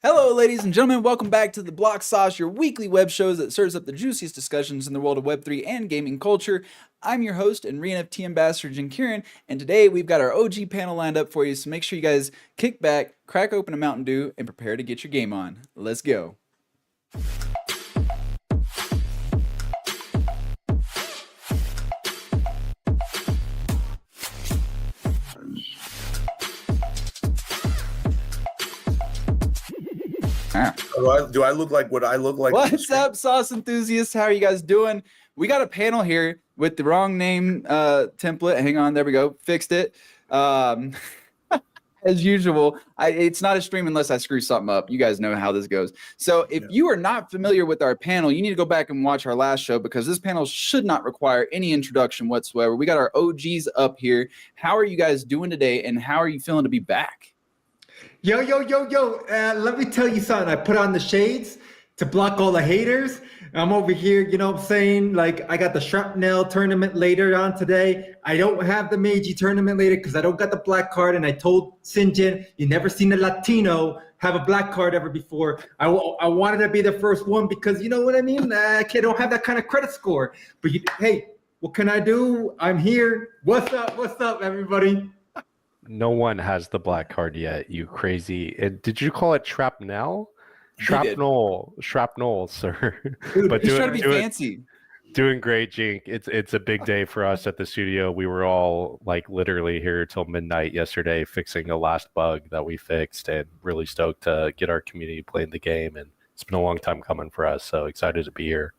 Hello, ladies and gentlemen. Welcome back to The Block Sauce, your weekly web shows that serves up the juiciest discussions in the world of Web3 and gaming culture. I'm your host and re-NFT ambassador, Jin Kieran, and today we've got our OG panel lined up for you, so make sure you guys kick back, crack open a Mountain Dew, and prepare to get your game on. Let's go. Do I look like what I look like? What's up, sauce enthusiasts? How are you guys doing? We got a panel here with the wrong name template. Hang on, there we go. Fixed it. As usual, it's not a stream unless I screw something up. You guys know how this goes. So if you are not familiar with our panel, you need to go back and watch our last show because this panel should not require any introduction whatsoever. We got our OGs up here. How are you guys doing today, and how are you feeling to be back? Yo. Let me tell you something. I put on the shades to block all the haters. I'm over here, you know what I'm saying? Like, I got the Shrapnel tournament later on today. I don't have the Meiji tournament later because I don't got the black card. And I told Sinjin, you never seen a Latino have a black card ever before. I wanted to be the first one because, you know what I mean? I don't have that kind of credit score. But hey, What can I do? I'm here. What's up? What's up, everybody? No one has the black card yet, you crazy. Did you call it shrapnel? He did. Shrapnel, sir. Dude, But He's trying to be fancy. doing great, Jink. It's a big day for us at the studio. We were all like literally here till midnight yesterday fixing the last bug that we fixed, and really stoked to get our community playing the game. And it's been a long time coming for us, so excited to be here.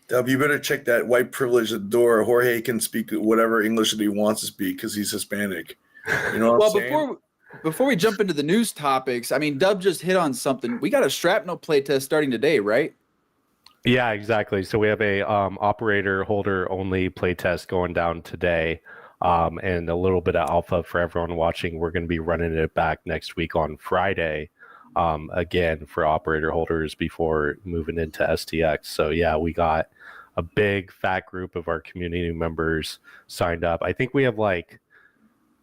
Dub, you better check that white privilege at the door. Jorge can speak whatever English that he wants to speak because he's Hispanic. You know what I'm saying? Before we jump into the news topics, I mean, Dub just hit on something. We got a shrapnel playtest starting today, right? Yeah, exactly. So we have a operator holder only playtest going down today, and a little bit of alpha for everyone watching. We're going to be running it back next week on Friday, again for operator holders before moving into STX. So yeah, we got a big fat group of our community members signed up. I think we have like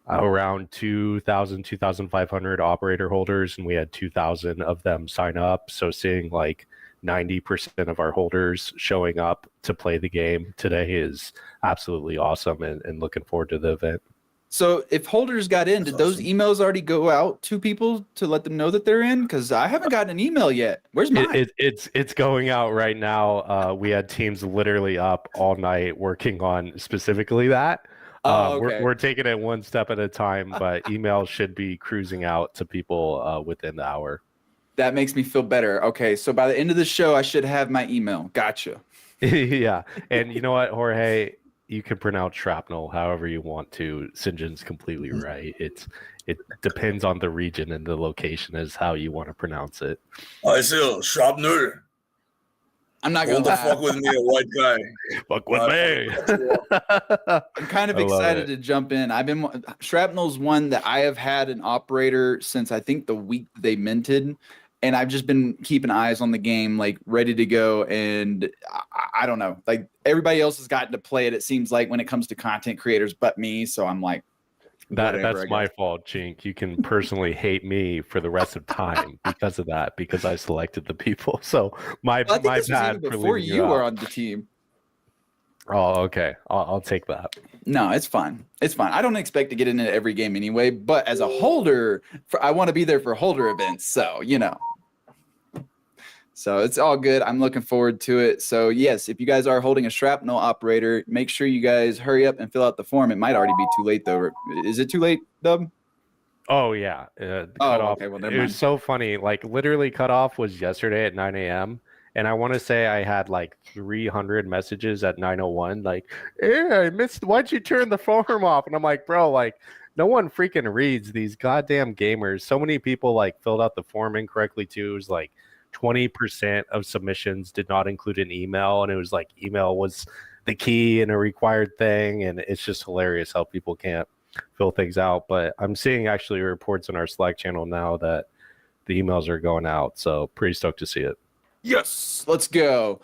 around 2,500 operator holders, and we had 2,000 of them sign up. So seeing like 90% of our holders showing up to play the game today is absolutely awesome, and looking forward to the event. So if holders got in, did those emails already go out to people to let them know that they're in? Because I haven't gotten an email yet. Where's mine? It's going out right now. We had teams literally up all night working on specifically that. Okay. We're taking it one step at a time, but emails should be cruising out to people within the hour. That makes me feel better. Okay, so by the end of the show, I should have my email. Gotcha. Yeah, and you know what, Jorge, you can pronounce shrapnel however you want to. Sinjin's completely right. It depends on the region and the location as how you want to pronounce it. I see shrapnel. I'm not Don't gonna fuck with me, a white guy. Fuck with me. I'm kind of excited to jump in. Shrapnel's one that I have had an operator since I think the week they minted, and I've just been keeping eyes on the game, like ready to go. And I don't know, like everybody else has gotten to play it. It seems like when it comes to content creators, but me. So I'm like, that's my fault, Chink. You can personally hate me for the rest of time because of that, because I selected the people. So my bad for before leaving you out. were on the team. Oh, okay. I'll take that. No, it's fine. It's fine. I don't expect to get in it every game anyway, but as a holder, I want to be there for holder events. So, you know. So it's all good. I'm looking forward to it. So yes, if you guys are holding a shrapnel operator, make sure you guys hurry up and fill out the form. It might already be too late though. Is it too late, Dub? Oh yeah. Cutoff. Okay. Well, never It mind. was so funny. Like literally cutoff was yesterday at 9 a.m. And I want to say I had like 300 messages at 9:01. Like, hey, I missed. Why'd you turn the form off? And I'm like, bro, like no one freaking reads these goddamn gamers. So many people like filled out the form incorrectly too. It was like 20% of submissions did not include an email, and it was like email was the key and a required thing, and it's just hilarious how people can't fill things out. But I'm seeing actually reports in our Slack channel now that the emails are going out, so pretty stoked to see it. Yes, let's go.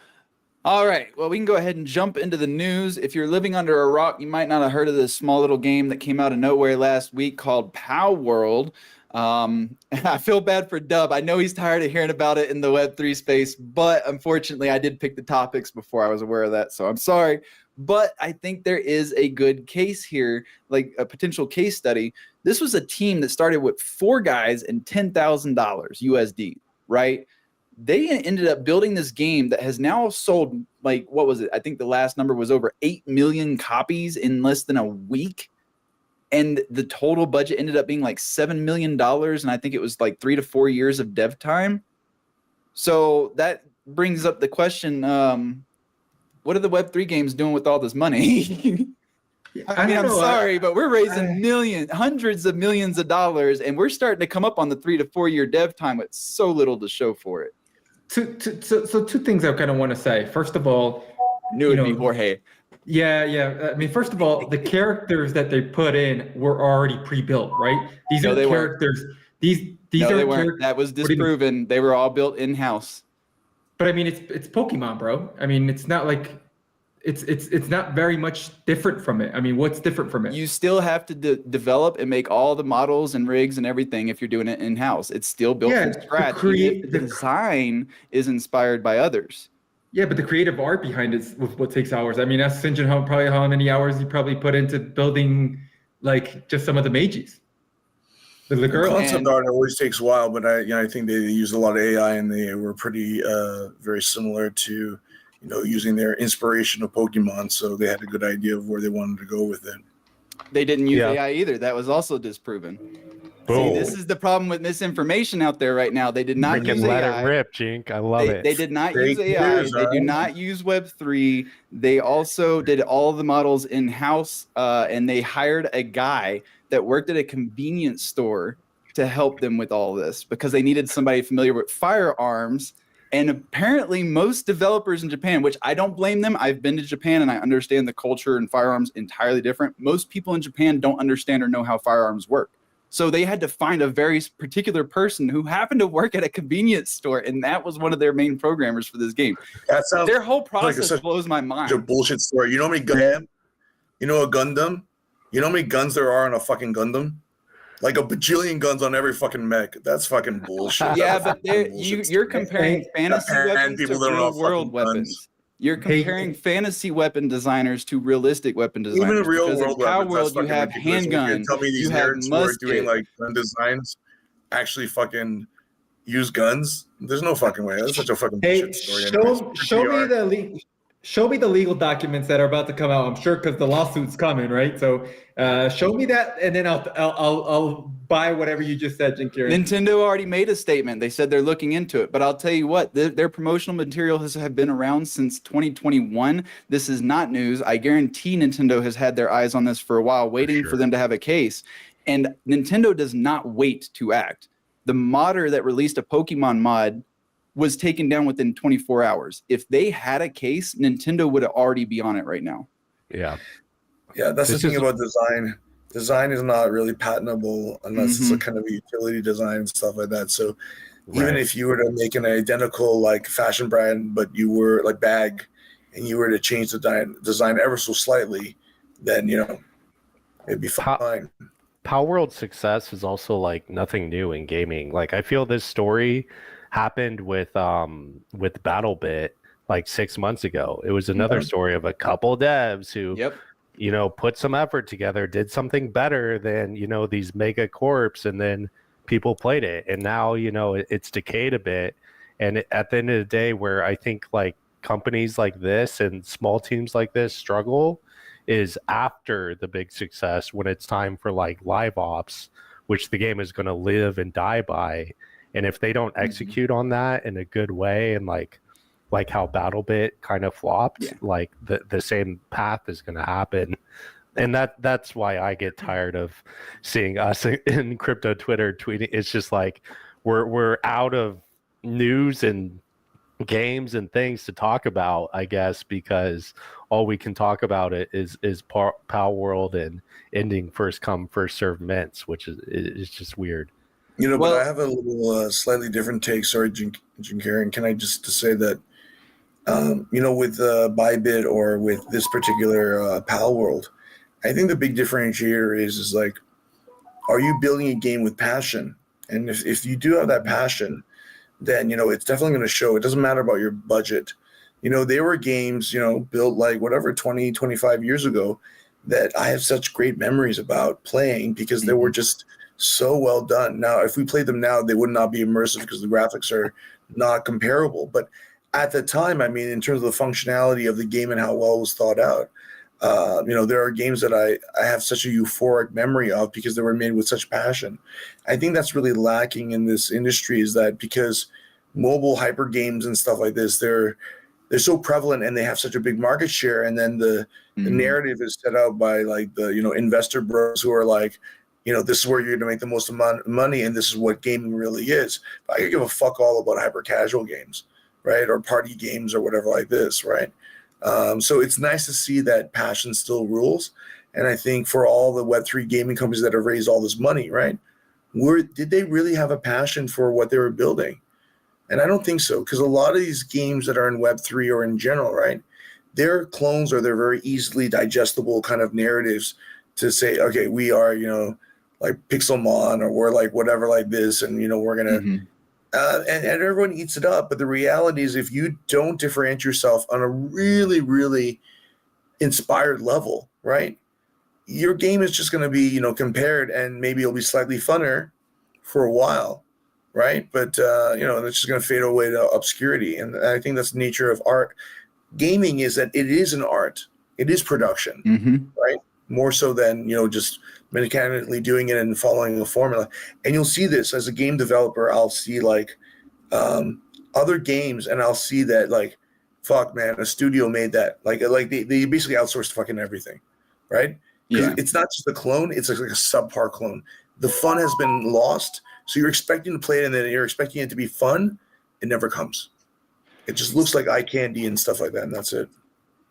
All right, well, we can go ahead and jump into the news. If you're living under a rock, you might not have heard of this small little game that came out of nowhere last week called Pow World. I feel bad for Dub. I know he's tired of hearing about it in the Web3 space, but unfortunately I did pick the topics before I was aware of that, so I'm sorry. But I think there is a good case here, like a potential case study. This was a team that started with 4 guys and $10,000 USD, right? They ended up building this game that has now sold, like, what was it? I think the last number was over 8 million copies in less than a week. And the total budget ended up being like $7 million. And I think it was like 3 to 4 years of dev time. So that brings up the question, what are the Web3 games doing with all this money? I mean, I'm sorry, but we're raising hundreds of millions of dollars, and we're starting to come up on the 3 to 4 year dev time with so little to show for it. So two things I kind of want to say. First of all, Knew it'd be Jorge. Yeah. I mean, first of all, the characters that they put in were already pre-built, right? These are characters. These are they weren't. That was disproven. They were all built in-house. But I mean, it's Pokemon, bro. I mean, it's not like it's not very much different from it. I mean, what's different from it? You still have to develop and make all the models and rigs and everything if you're doing it in-house. It's still built from scratch. The design is inspired by others. Yeah, but the creative art behind it is what takes hours. I mean, that's Sinjin probably how many hours he probably put into building like just some of the mages. The Well, girl. concept And art always takes a while, but I think they used a lot of AI and they were pretty very similar to using their inspiration of Pokemon, so they had a good idea of where they wanted to go with it. they didn't use Yeah. AI either. That was also disproven. See, Boom. this is the problem with misinformation out there right now. They did not use Freaking let AI. it rip, Jink. I love it. They did not Fake use AI. news, They do huh? not use Web3. They also did all the models in house, and they hired a guy that worked at a convenience store to help them with all this because they needed somebody familiar with firearms. And apparently, most developers in Japan, which I don't blame them, I've been to Japan and I understand the culture and firearms entirely different. Most people in Japan don't understand or know how firearms work. So they had to find a very particular person who happened to work at a convenience store, and that was one of their main programmers for this game. That sounds Their whole like process such blows my a mind. bullshit story. You know how many Gundam? You know a Gundam? You know how many guns there are on a fucking Gundam? Like a bajillion guns on every fucking mech. That's fucking bullshit. Yeah, That's a but fucking bullshit you're story. comparing fantasy Japan weapons to people that don't know real world fucking guns. weapons. You're comparing fantasy weapon designers to realistic weapon designers. Even real because world in Power weapons, that's World, you fucking have ridiculous. When you handgun, tell me these you have nerds who are doing musket. like gun designs actually fucking use guns. There's no fucking way. That's such a fucking Hey, bullshit story. Anyways. show me the legal documents that are about to come out. I'm sure because the lawsuit's coming, right? So show me that, and then I'll buy whatever you just said, Jin Kieran. Nintendo already made a statement. They said they're looking into it. But I'll tell you what, their promotional material have been around since 2021. This is not news. I guarantee Nintendo has had their eyes on this for a while, waiting for them to have a case. And Nintendo does not wait to act. The modder that released a Pokemon mod was taken down within 24 hours. If they had a case, Nintendo would already be on it right now. Yeah. Yeah, that's This the thing is- about design. Design is not really patentable unless it's a kind of a utility design and stuff like that. So even if you were to make an identical like fashion brand, but you were like bag, and you were to change the design ever so slightly, then it'd be fine. Power World success is also like nothing new in gaming. Like I feel this story happened with BattleBit like 6 months ago. It was another story of a couple devs who put some effort together, did something better than these mega corps, and then people played it, and now it's decayed a bit. And at the end of the day, where I think like companies like this and small teams like this struggle is after the big success, when it's time for like live ops, which the game is going to live and die by. And if they don't execute on that in a good way, and like how BattleBit kind of flopped, like the same path is going to happen. And that's why I get tired of seeing us in crypto Twitter tweeting. It's just like we're out of news and games and things to talk about, I guess, because all we can talk about it is Power World and ending first come first served mints, which is just weird. But I have a little slightly different take. Sorry, Jim Karen. Can I just to say that, with Bybit or with this particular Pal World, I think the big differentiator is like, are you building a game with passion? And if you do have that passion, then, it's definitely going to show. It doesn't matter about your budget. There were games, built like whatever, 20, 25 years ago that I have such great memories about playing because they were just so well done. Now, if we played them now, they would not be immersive because the graphics are not comparable. But at the time, I mean, in terms of the functionality of the game and how well it was thought out, there are games that I have such a euphoric memory of because they were made with such passion. I think that's really lacking in this industry, is that because mobile hyper games and stuff like this, they're so prevalent and they have such a big market share. And then the narrative is set out by like the, investor bros who are like, this is where you're going to make the most money, and this is what gaming really is. But I could give a fuck all about hyper casual games, right? Or party games or whatever like this, right? So it's nice to see that passion still rules. And I think for all the Web3 gaming companies that have raised all this money, right? Did they really have a passion for what they were building? And I don't think so, because a lot of these games that are in Web3 or in general, right? They're clones, or they're very easily digestible kind of narratives to say, okay, we are, like Pixelmon, or we're like whatever like this, and we're gonna and everyone eats it up. But the reality is, if you don't differentiate yourself on a really, really inspired level, right, your game is just going to be, compared, and maybe it'll be slightly funner for a while, right? But and it's just going to fade away to obscurity. And I think that's the nature of art. Gaming is that it is an art. It is production, right? More so than just mechanically doing it and following a formula. And you'll see this as a game developer. I'll see like other games, and I'll see that like, fuck, man, a studio made that. Like they basically outsourced fucking everything, right? Because it's not just a clone; it's like a subpar clone. The fun has been lost, so you're expecting to play it, and then you're expecting it to be fun. It never comes. It just looks like eye candy and stuff like that, and that's it.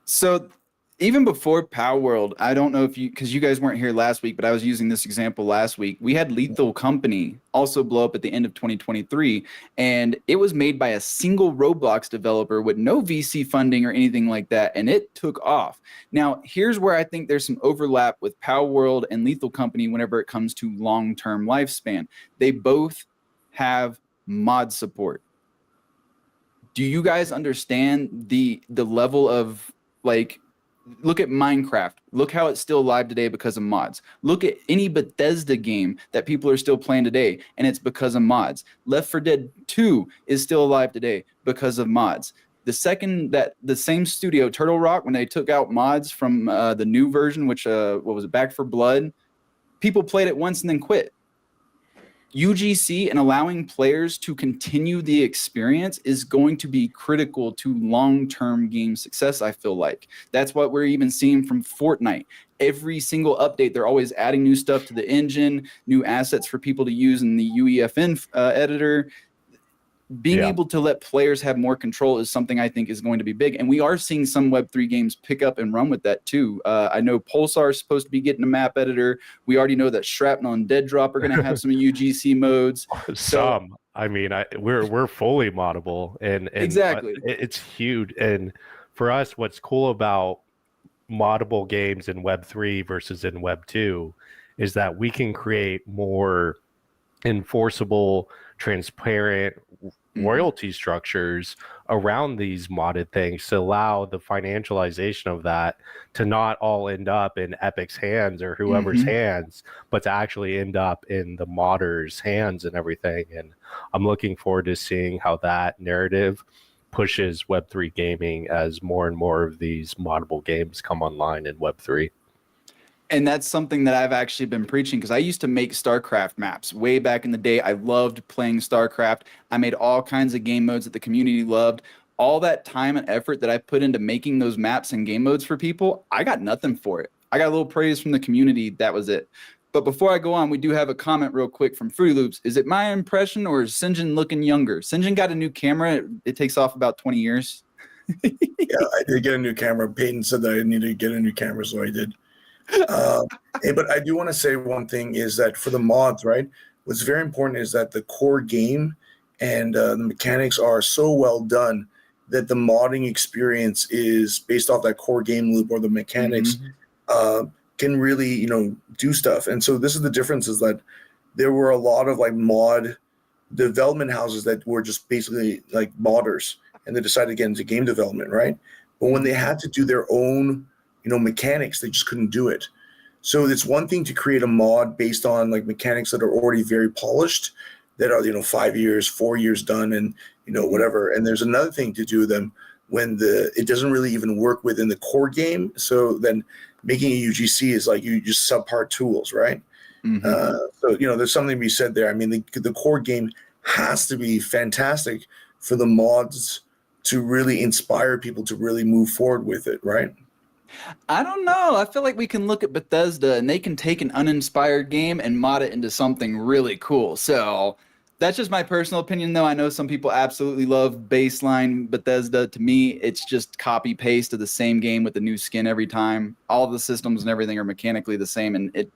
So even before Power World, I don't know if because you guys weren't here last week, but I was using this example last week. We had Lethal Company also blow up at the end of 2023, and it was made by a single Roblox developer with no VC funding or anything like that, and it took off. Now, here's where I think there's some overlap with Power World and Lethal Company whenever it comes to long-term lifespan. They both have mod support. Do you guys understand the level of, like, look at Minecraft. Look how it's still alive today because of mods. Look at any Bethesda game that people are still playing today, and it's because of mods. Left 4 Dead 2 is still alive today because of mods. The second that the same studio, Turtle Rock, when they took out mods from the new version, which what was it, Back 4 Blood, people played it once and then quit. UGC and allowing players to continue the experience is going to be critical to long-term game success, I feel like. That's what we're even seeing from Fortnite. Every single update, they're always adding new stuff to the engine, new assets for people to use in the UEFN editor. Being able to let players have more control is something I think is going to be big. And we are seeing some Web3 games pick up and run with that too. I know Pulsar is supposed to be getting a map editor. We already know that Shrapnel and Dead Drop are going to have some UGC modes. I mean, we're fully moddable, and exactly. It's huge. And for us, what's cool about moddable games in Web3 versus in Web2 is that we can create more enforceable, transparent royalty structures around these modded things to allow the financialization of that to not all end up in Epic's hands or whoever's hands, but to actually end up in the modders' hands and everything. And I'm looking forward to seeing how that narrative pushes Web3 gaming as more and more of these moddable games come online in Web3. And that's something that I've actually been preaching, because I used to make StarCraft maps way back in the day. I loved playing StarCraft. I made all kinds of game modes that the community loved. All that time and effort that I put into making those maps and game modes for people, I got nothing for it. I got a little praise from the community. That was it. But before I go on, we do have a comment real quick from Fruity Loops. Is it my impression, or is Sinjin looking younger? Sinjin got a new camera. It takes off about 20 years. Yeah, I did get a new camera. Peyton said that I needed to get a new camera, so I did. But I do want to say one thing is that for the mods, right, what's very important is that the core game and the mechanics are so well done that the modding experience is based off that core game loop, or the mechanics can really, do stuff. And so this is the difference, is that there were a lot of like mod development houses that were just basically like modders, and they decided to get into game development, right? But when they had to do their own mechanics, they just couldn't do it. So it's one thing to create a mod based on like mechanics that are already very polished, that are 5 years, 4 years done, and whatever. And there's another thing to do them when it doesn't really even work within the core game. So then making a UGC is like you just subpar tools, right? So there's something to be said there. I mean, the core game has to be fantastic for the mods to really inspire people to really move forward with it, right? I don't know. I feel like we can look at Bethesda and they can take an uninspired game and mod it into something really cool. So that's just my personal opinion, though. I know some people absolutely love baseline Bethesda. To me, it's just copy paste of the same game with the new skin every time. All the systems and everything are mechanically the same. And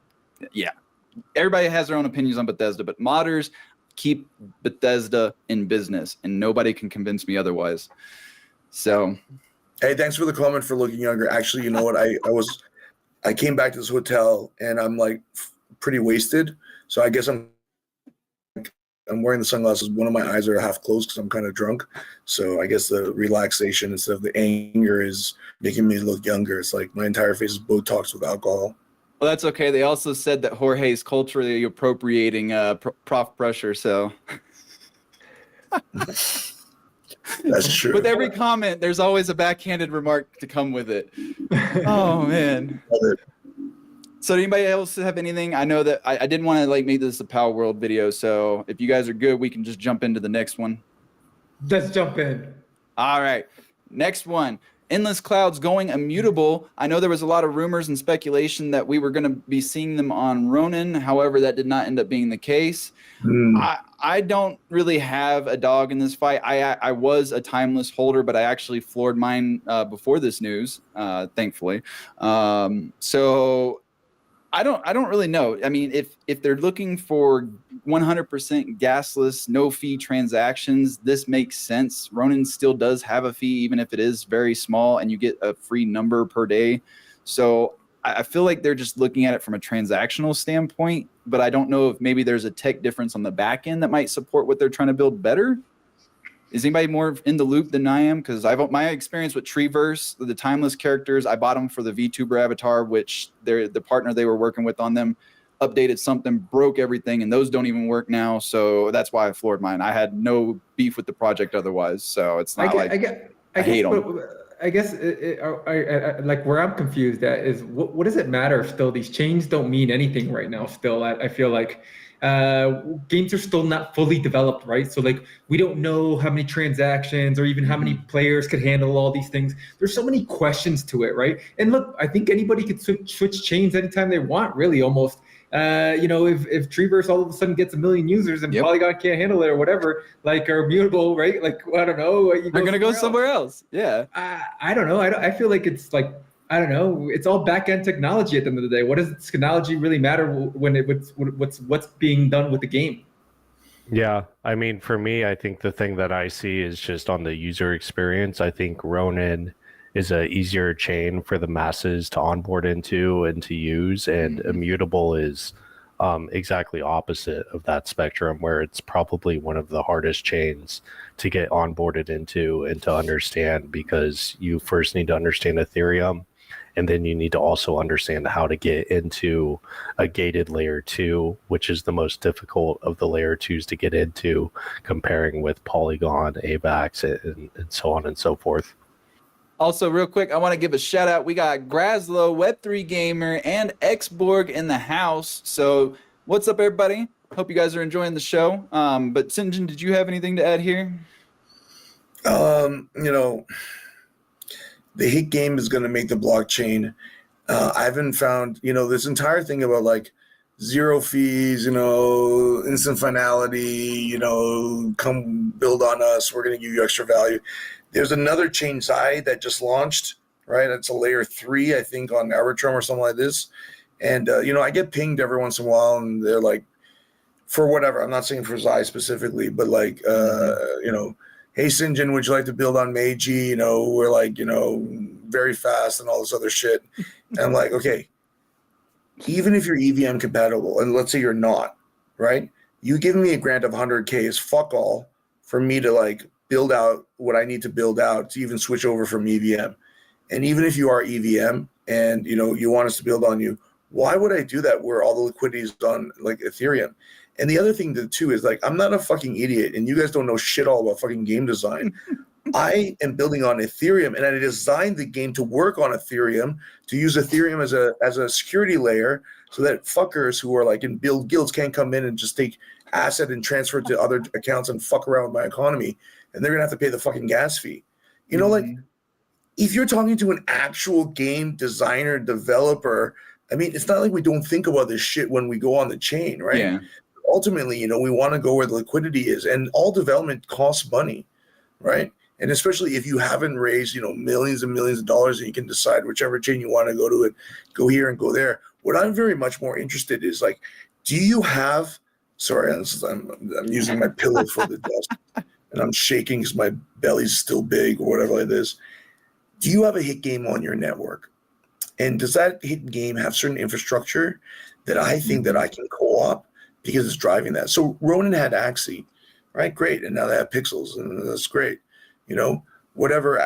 everybody has their own opinions on Bethesda, but modders keep Bethesda in business, and nobody can convince me otherwise. So... Hey, thanks for the comment for looking younger. Actually, you know what? I came back to this hotel and I'm like pretty wasted. So I guess I'm I'm wearing the sunglasses. One of my eyes are half closed because I'm kind of drunk. So I guess the relaxation instead of the anger is making me look younger. It's like my entire face is Botox with alcohol. Well, that's okay. They also said that Jorge's culturally appropriating Prof Pressure. So That's true. with every comment, there's always a backhanded remark to come with it. Oh man. So anybody else have anything? I know that I didn't want to like make this a Power World video. So if you guys are good, we can just jump into the next one. Let's jump in. All right. Next one. Endless Clouds going immutable. I know there was a lot of rumors and speculation that we were going to be seeing them on Ronin. However, that did not end up being the case. I don't really have a dog in this fight. I was a Timeless holder, but I actually floored mine before this news, thankfully. So I don't really know. I mean, if they're looking for 100% gasless, no fee transactions, this makes sense. Ronin still does have a fee, even if it is very small, and you get a free number per day. So I feel like they're just looking at it from a transactional standpoint, but I don't know if maybe there's a tech difference on the back end that might support what they're trying to build better. Is anybody more in the loop than I am? Because my experience with Treeverse, the Timeless characters, I bought them for the VTuber avatar, which the partner they were working with on them updated something, broke everything, and those don't even work now. So that's why I floored mine. I had no beef with the project otherwise, so it's not I hate them. I guess like where I'm confused at is what does it matter if still these chains don't mean anything right now? Still, I feel like games are still not fully developed, right? So like we don't know how many transactions or even how many players could handle all these things. There's so many questions to it, right? And look, I think anybody could switch chains anytime they want, really, almost. If Treeverse all of a sudden gets 1 million users and Polygon can't handle it or whatever, like, are mutable, right? Like, I don't know. They're gonna go somewhere else. Yeah. I don't know. I feel like it's like, I don't know. It's all back-end technology at the end of the day. What does technology really matter when what's being done with the game? Yeah, I mean, for me, I think the thing that I see is just on the user experience. I think Ronin is a easier chain for the masses to onboard into and to use, and Immutable is exactly opposite of that spectrum, where it's probably one of the hardest chains to get onboarded into and to understand, because you first need to understand Ethereum, and then you need to also understand how to get into a gated layer 2, which is the most difficult of the layer 2s to get into, comparing with Polygon, AVAX, and so on and so forth. Also, real quick, I want to give a shout out. We got Graslow, Web3 Gamer, and Xborg in the house. So what's up, everybody? Hope you guys are enjoying the show. But Sinjin, did you have anything to add here? The hit game is going to make the blockchain. I haven't found, this entire thing about like zero fees, instant finality, come build on us. We're going to give you extra value. There's another chain side that just launched, right? It's a layer 3, I think, on Arbitrum or something like this. And, I get pinged every once in a while, and they're like, for whatever, I'm not saying for Zai specifically, but like, hey, Sinjin, would you like to build on Meiji? We're like, very fast and all this other shit. And I'm like, okay, even if you're EVM compatible, and let's say you're not, right? You giving me a grant of 100K is fuck all for me to like build out what I need to build out to even switch over from EVM. And even if you are EVM and, you want us to build on you, why would I do that where all the liquidity is on like Ethereum? And the other thing too is like, I'm not a fucking idiot, and you guys don't know shit all about fucking game design. I am building on Ethereum, and I designed the game to work on Ethereum, to use Ethereum as a security layer, so that fuckers who are like in build guilds can't come in and just take asset and transfer it to other accounts and fuck around with my economy, and they're gonna have to pay the fucking gas fee. Like if you're talking to an actual game designer, developer, I mean, it's not like we don't think about this shit when we go on the chain, right? Yeah. Ultimately, we want to go where the liquidity is, and all development costs money, right? And especially if you haven't raised, millions and millions of dollars, and you can decide whichever chain you want to go to, go here and go there. What I'm very much more interested is like, do you have? Sorry, I'm using my pillow for the desk, and I'm shaking because my belly's still big or whatever like this. Do you have a hit game on your network? And does that hit game have certain infrastructure that I think that I can co-op because it's driving that. So Ronin had Axie, right? Great. And now they have Pixels, and that's great. Whatever,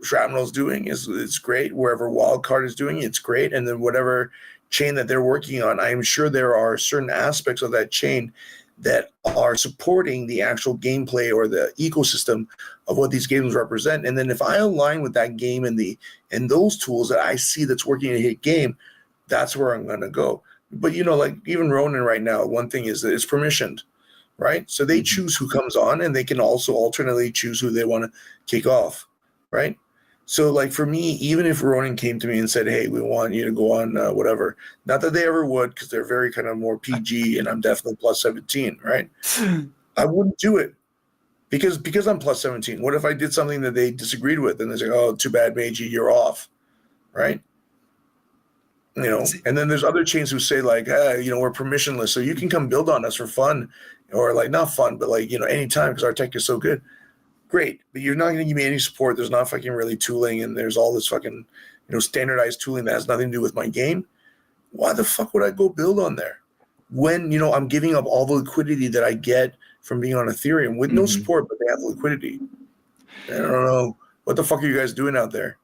Shrapnel's doing it's great. Wherever Wildcard is doing, it's great. And then whatever chain that they're working on, I'm sure there are certain aspects of that chain that are supporting the actual gameplay or the ecosystem of what these games represent. And then if I align with that game and those tools that I see that's working in a hit game, that's where I'm going to go. But, like even Ronin right now, one thing is that it's permissioned, right? So they choose who comes on, and they can also alternately choose who they want to kick off, right? So like for me, even if Ronin came to me and said, hey, we want you to go on whatever, not that they ever would, because they're very kind of more PG and I'm definitely plus 17, right? I wouldn't do it because I'm plus 17. What if I did something that they disagreed with and they say, oh, too bad, Meiji, you're off, right? And then there's other chains who say like, hey, we're permissionless, so you can come build on us for fun, or like not fun, but like, anytime, because our tech is so good. Great, but you're not going to give me any support. There's not fucking really tooling, and there's all this fucking, standardized tooling that has nothing to do with my game. Why the fuck would I go build on there when, I'm giving up all the liquidity that I get from being on Ethereum with no support, but they have liquidity? I don't know. What the fuck are you guys doing out there?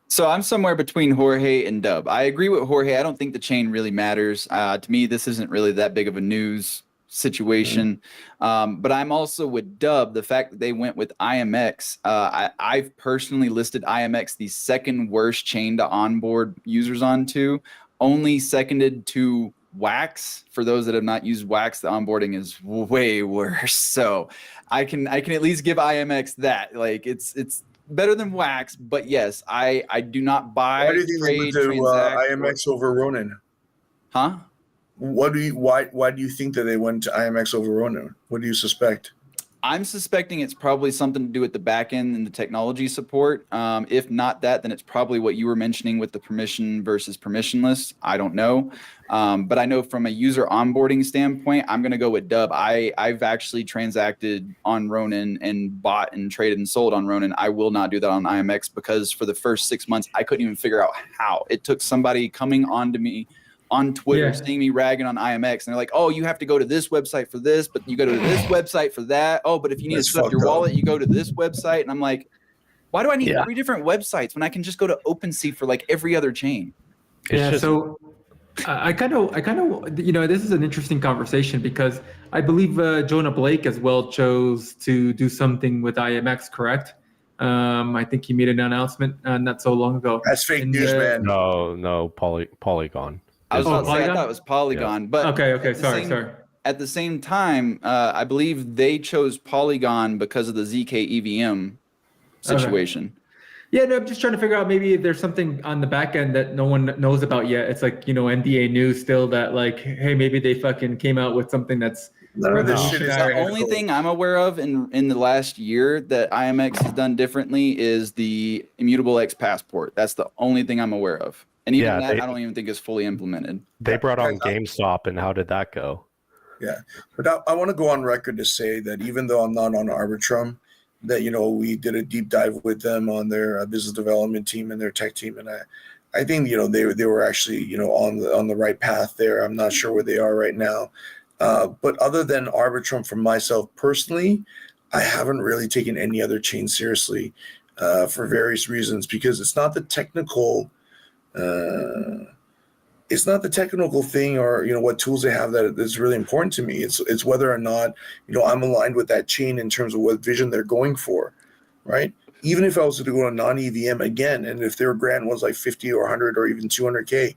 So I'm somewhere between Jorge and Dub. I agree with Jorge. I don't think the chain really matters. To me, this isn't really that big of a news situation. But I'm also with Dub. The fact that they went with IMX, I've personally listed IMX the second worst chain to onboard users onto, only seconded to Wax. For those that have not used Wax, the onboarding is way worse. So I can at least give IMX that. Like it's better than Wax, but yes, I do not buy. Why do you think they went to IMX over Ronin? Huh? Why do you think that they went to IMX over Ronin? What do you suspect? I'm suspecting it's probably something to do with the back end and the technology support. If not that, then it's probably what you were mentioning with the permission versus permissionless. I don't know. But I know from a user onboarding standpoint, I'm going to go with Dub. I've actually transacted on Ronin and bought and traded and sold on Ronin. I will not do that on IMX because for the first 6 months, I couldn't even figure out how. It took somebody coming on to me on Twitter, seeing me ragging on IMX, and they're like, oh, you have to go to this website for this, but you go to this website for that. Oh, but if you need to set up your wallet, you go to this website. And I'm like, why do I need 3 different websites when I can just go to OpenSea for like every other chain? So I kind of, this is an interesting conversation because I believe Jonah Blake as well chose to do something with IMX, correct? I think he made an announcement not so long ago. That's fake news, man. No, Polygon. I was about to say, I thought it was Polygon, but okay, sorry. At the same time, I believe they chose Polygon because of the ZK EVM situation. Yeah, no, I'm just trying to figure out maybe if there's something on the back end that no one knows about yet. It's like, NDA news still that like, hey, maybe they fucking came out with something that's The only thing I'm aware of in the last year that IMX has done differently is the Immutable X passport. That's the only thing I'm aware of. And even I don't even think is fully implemented. They brought on GameStop, and how did that go? Yeah, but I want to go on record to say that even though I'm not on Arbitrum, that we did a deep dive with them on their business development team and their tech team, and I think they were actually on the right path there. I'm not sure where they are right now, but other than Arbitrum, for myself personally, I haven't really taken any other chain seriously for various reasons because it's not the technical. It's not the technical thing or what tools they have that is really important to me. It's whether or not I'm aligned with that chain in terms of what vision they're going for, right? Even if I was to go to non-EVM again, and if their grant was like 50 or 100 or even 200K,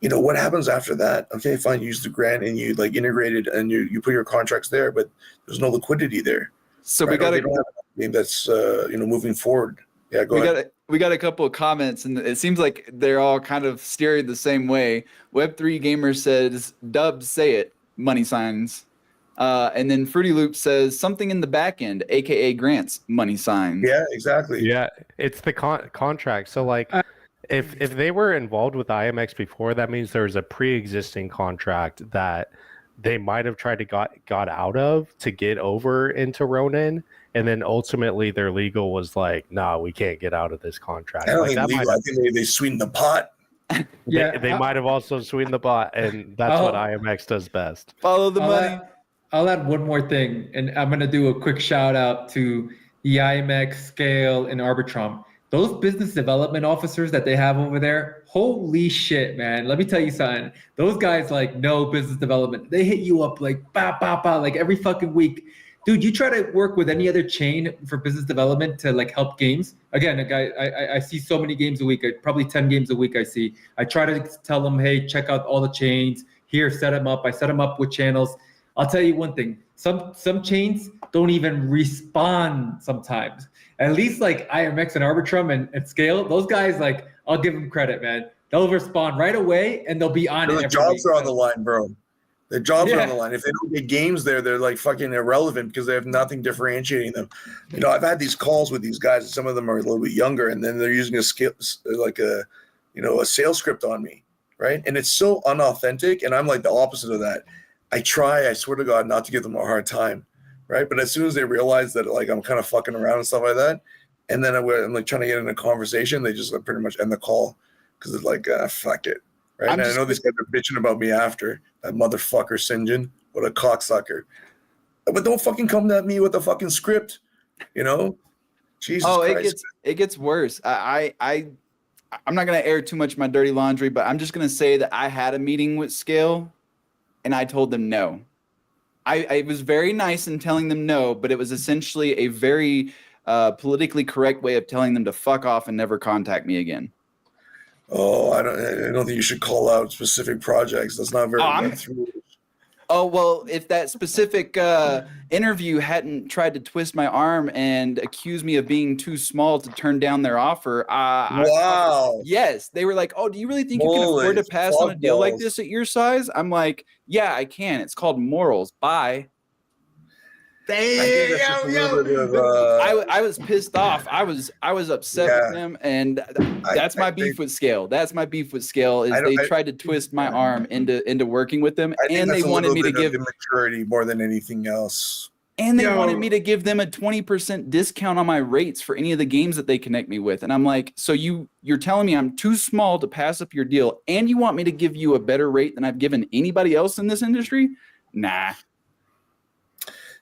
what happens after that? Okay, fine, you use the grant and you like integrate it and you put your contracts there, but there's no liquidity there. So right? we got to game that's moving forward. Yeah, go ahead. We got a couple of comments, and it seems like they're all kind of steered the same way. Web3 Gamer says, "Dub, say it," money signs. And then Fruity Loop says something in the back end, aka grants, money signs. Yeah, exactly. Yeah, it's the contract. So like, if they were involved with IMX before, that means there was a pre-existing contract that they might have tried to got out of to get over into Ronin. And then ultimately their legal was like, nah, we can't get out of this contract. I don't like think legal. I think they sweetened the pot. They might have also sweetened the pot, and that's what IMX does best. Follow the money. I'll add one more thing, and I'm gonna do a quick shout out to the IMX, Scale, and Arbitrum. Those business development officers that they have over there, holy shit, man! Let me tell you something. Those guys like know business development. They hit you up like ba ba ba like every fucking week. Dude, you try to work with any other chain for business development to like help games. Again, a guy, I see so many games a week, probably 10 games a week I see. I try to tell them, hey, check out all the chains. Here, set them up. I set them up with channels. I'll tell you one thing. Some chains don't even respond sometimes. At least like IMX and Arbitrum and Scale, those guys, like, I'll give them credit, man. They'll respond right away and they'll be on it. The jobs are on the line, bro. Their jobs are on the line. If they don't get games there, they're like fucking irrelevant because they have nothing differentiating them. You know, I've had these calls with these guys, and some of them are a little bit younger, and then they're using a skill, like a sales script on me, right? And it's so unauthentic, and I'm like the opposite of that. I swear to God, not to give them a hard time, right? But as soon as they realize that like I'm kind of fucking around and stuff like that, and then I'm like trying to get in a conversation, they just like pretty much end the call because it's like fuck it. Right. And I know these guys are bitching about me after that motherfucker St. John. What a cocksucker. But don't fucking come at me with a fucking script, you know? Jesus Christ. It gets worse. I'm not gonna air too much of my dirty laundry, but I'm just gonna say that I had a meeting with Scale and I told them no. I was very nice in telling them no, but it was essentially a very politically correct way of telling them to fuck off and never contact me again. Oh, I don't think you should call out specific projects. That's not very good. Oh, well, if that specific interview hadn't tried to twist my arm and accuse me of being too small to turn down their offer, wow. Yes, they were like, oh, do you really think you can afford to pass on a deal like this at your size? I'm like, yeah, I can. It's called morals. Bye. I was pissed off. I was upset with them, and that's my beef with Scale. That's my beef with Scale is they tried to twist my arm into working with them, and they wanted me to give maturity more than anything else. And they wanted me to give them a 20% discount on my rates for any of the games that they connect me with. And I'm like, so you're telling me I'm too small to pass up your deal, and you want me to give you a better rate than I've given anybody else in this industry? Nah.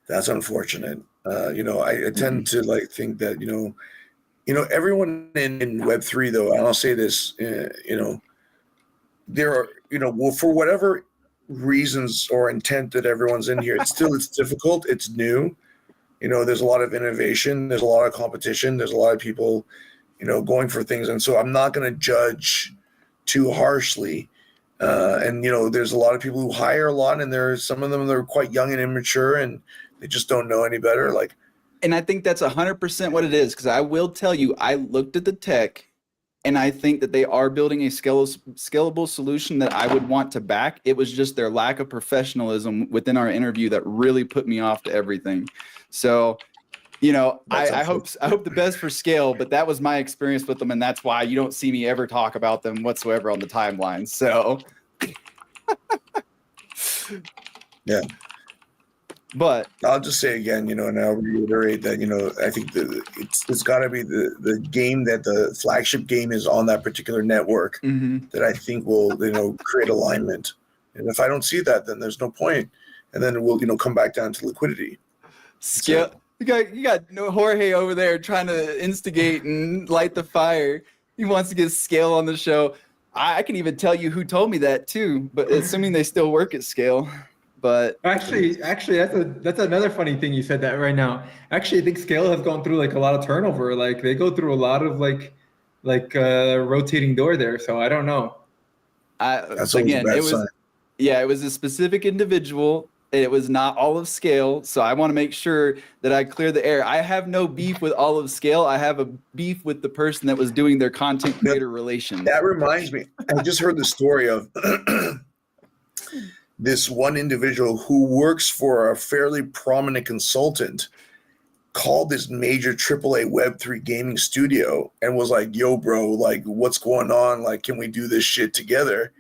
That's unfortunate. I tend to like think that, everyone in Web3 though, and I'll say this, there are, for whatever reasons or intent that everyone's in here, it's difficult. It's new. There's a lot of innovation. There's a lot of competition. There's a lot of people, going for things. And so I'm not going to judge too harshly. There's a lot of people who hire a lot, and there's some of them that are quite young and immature, and they just don't know any better. And I think that's 100% what it is, because I will tell you, I looked at the tech, and I think that they are building a scalable solution that I would want to back. It was just their lack of professionalism within our interview that really put me off to everything. So, I hope the best for Scale, but that was my experience with them, and that's why you don't see me ever talk about them whatsoever on the timeline. So, yeah. But I'll just say again, and I'll reiterate that, I think it's got to be the game that the flagship game is on that particular network that I think will, create alignment. And if I don't see that, then there's no point. And then we'll, come back down to liquidity. Scale. You got Jorge over there trying to instigate and light the fire. He wants to get Scale on the show. I can even tell you who told me that too, but assuming they still work at Scale. But actually, that's another funny thing you said that right now. Actually, I think Scale has gone through like a lot of turnover. Like they go through a lot of like rotating door there. So I don't know. That's again, it was sign. It was a specific individual. It was not all of Scale. So I want to make sure that I clear the air. I have no beef with all of Scale. I have a beef with the person that was doing their content creator relations. That reminds me. I just heard the story of this one individual who works for a fairly prominent consultant called this major AAA Web3 gaming studio and was like, yo, bro, like, what's going on? Like, can we do this shit together?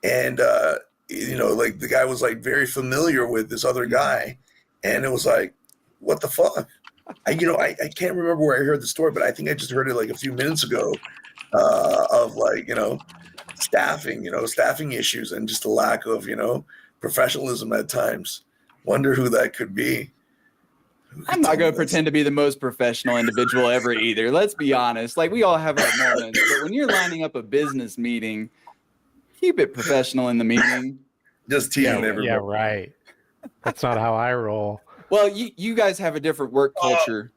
And, the guy was like very familiar with this other guy. And it was like, what the fuck? I can't remember where I heard the story, but I think I just heard it like a few minutes ago of like, staffing issues and just a lack of, professionalism at times. Wonder who that could be. I'm not going to pretend to be the most professional individual ever either. Let's be honest. Like, we all have our moments, but when you're lining up a business meeting, keep it professional in the meeting. Just teasing everybody. Yeah, right. That's not how I roll. Well, you guys have a different work culture.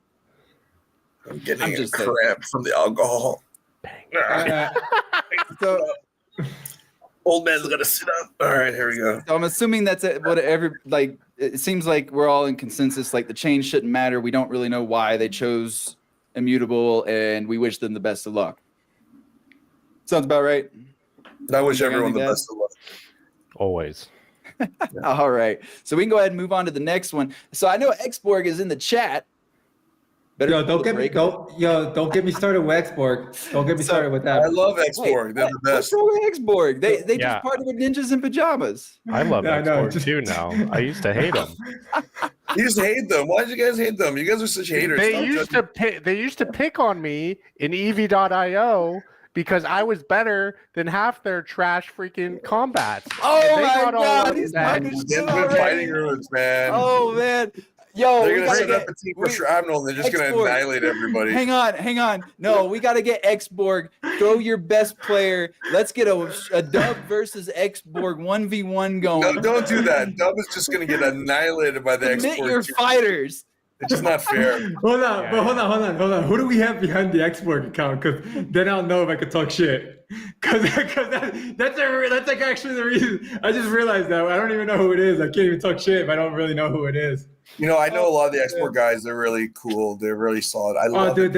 I'm getting a cramp from the alcohol. So, old man's got to sit up. All right, here we go. So I'm assuming that's whatever. Like, it seems like we're all in consensus. Like, the change shouldn't matter. We don't really know why they chose Immutable, and we wish them the best of luck. Sounds about right. I wish everyone the best of luck. Always. All right. So we can go ahead and move on to the next one. So I know Xborg is in the chat. Don't get me started with Xborg. Don't get me started with that. I love Xborg. They're the best. What's wrong with Xborg? They just partnered with Ninjas in Pajamas. I love Xborg too now. I used to hate them. You used to hate them. Why did you guys hate them? You guys are such haters. They used to pick on me in EV.io because I was better than half their trash freaking combats. Oh my God! These fighting rooms, man. Oh man. Yo, they're gonna set up a team for Shrapnel and they're just gonna annihilate everybody. Hang on. No, we gotta get Xborg. Throw your best player. Let's get a Dub versus Xborg 1v1 going. No, don't do that. Dub is just gonna get annihilated by the Xborg. Admit your fighters. It's just not fair. Hold on. Who do we have behind the Xborg account? Because then I'll know if I could talk shit. Because that's like actually the reason. I just realized that I don't even know who it is. I can't even talk shit if I don't really know who it is. I know a lot of the Xborg guys. They're really cool. They're really solid. I love. They're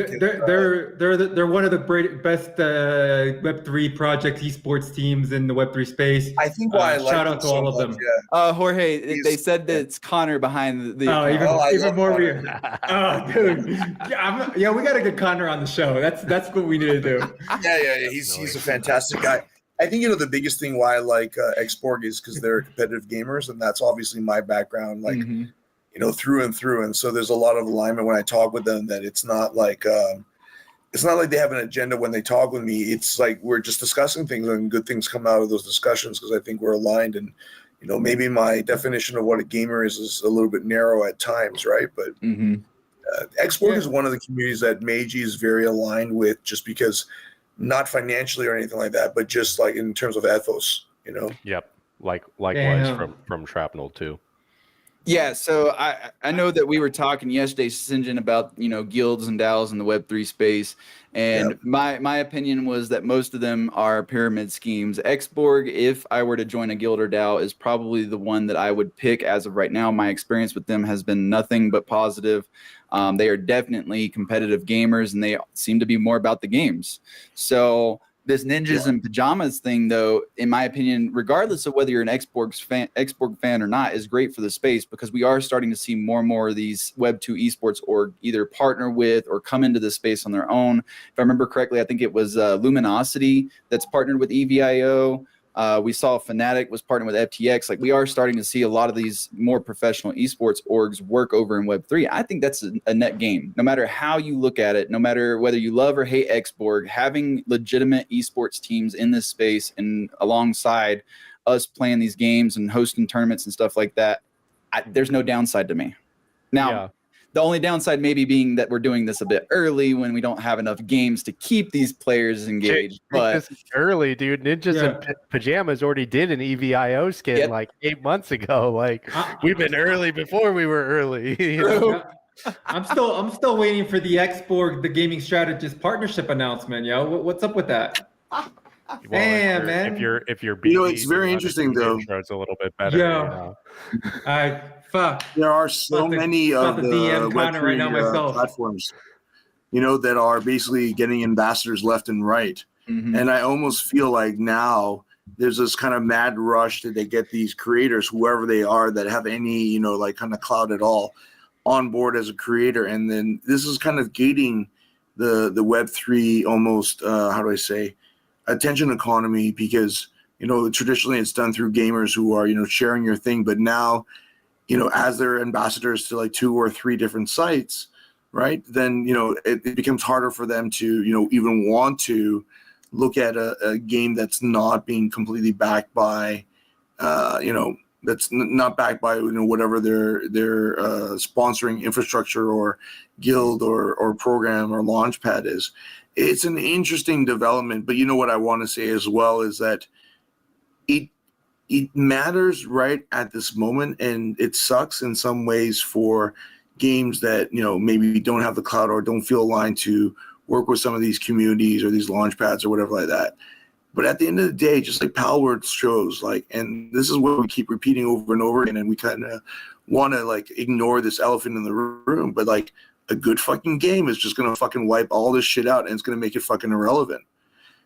one of the best Web3 project esports teams in the Web3 space. I think why I like shout out to all of them. Yeah. Jorge, they said that it's Connor behind the. Even more weird. Oh, dude. We got to get Connor on the show. That's what we need to do. Yeah. He's a fantastic guy. I think the biggest thing why I like Xborg is because they're competitive gamers, and that's obviously my background. Like. Mm-hmm. Through and through. And so there's a lot of alignment when I talk with them that it's not like they have an agenda when they talk with me. It's like we're just discussing things and good things come out of those discussions because I think we're aligned. And, maybe my definition of what a gamer is a little bit narrow at times, right? But Xborg is one of the communities that Meiji is very aligned with just because not financially or anything like that, but just like in terms of ethos, Yep. Likewise from Shrapnel too. Yeah, so I know that we were talking yesterday, Sinjin, about guilds and DAOs in the Web3 space, and my opinion was that most of them are pyramid schemes. Xborg, if I were to join a guild or DAO, is probably the one that I would pick as of right now. My experience with them has been nothing but positive. They are definitely competitive gamers, and they seem to be more about the games. So this Ninjas in Pajamas thing, though, in my opinion, regardless of whether you're an Xborg fan or not, is great for the space because we are starting to see more and more of these Web2 esports org either partner with or come into the space on their own. If I remember correctly, I think it was Luminosity that's partnered with EVIO. We saw Fnatic was partnering with FTX. Like, we are starting to see a lot of these more professional esports orgs work over in Web3. I think that's a net gain. No matter how you look at it, no matter whether you love or hate Xborg, having legitimate esports teams in this space and alongside us playing these games and hosting tournaments and stuff like that, there's no downside to me. Now, the only downside maybe being that we're doing this a bit early when we don't have enough games to keep these players engaged. But this is early, dude. Ninjas in Pajamas already did an EVIO skin like 8 months ago. Like we've been early before we were early. I'm still waiting for the Xborg, the gaming strategist partnership announcement. What's up with that? Well, Damn, man. If you're BD, it's very interesting though. It's a little bit better. Fuck. There are so many of the Web3 right now platforms, that are basically getting ambassadors left and right. Mm-hmm. And I almost feel like now there's this kind of mad rush that they get these creators, whoever they are, that have any, kind of clout at all, on board as a creator. And then this is kind of gating the Web3 almost, attention economy because, traditionally it's done through gamers who are, sharing your thing. But now, as they're ambassadors to like 2 or 3 different sites, right, then, it becomes harder for them to, even want to look at a game that's not being completely backed by, that's not backed by whatever their sponsoring infrastructure or guild or program or launchpad is. It's an interesting development, but what I want to say as well is that it matters right at this moment, and it sucks in some ways for games that maybe don't have the clout or don't feel aligned to work with some of these communities or these launch pads or whatever like that. But at the end of the day, just like Palworld shows, and this is what we keep repeating over and over again, and we kind of want to ignore this elephant in the room, but a good fucking game is just gonna fucking wipe all this shit out, and it's gonna make it fucking irrelevant.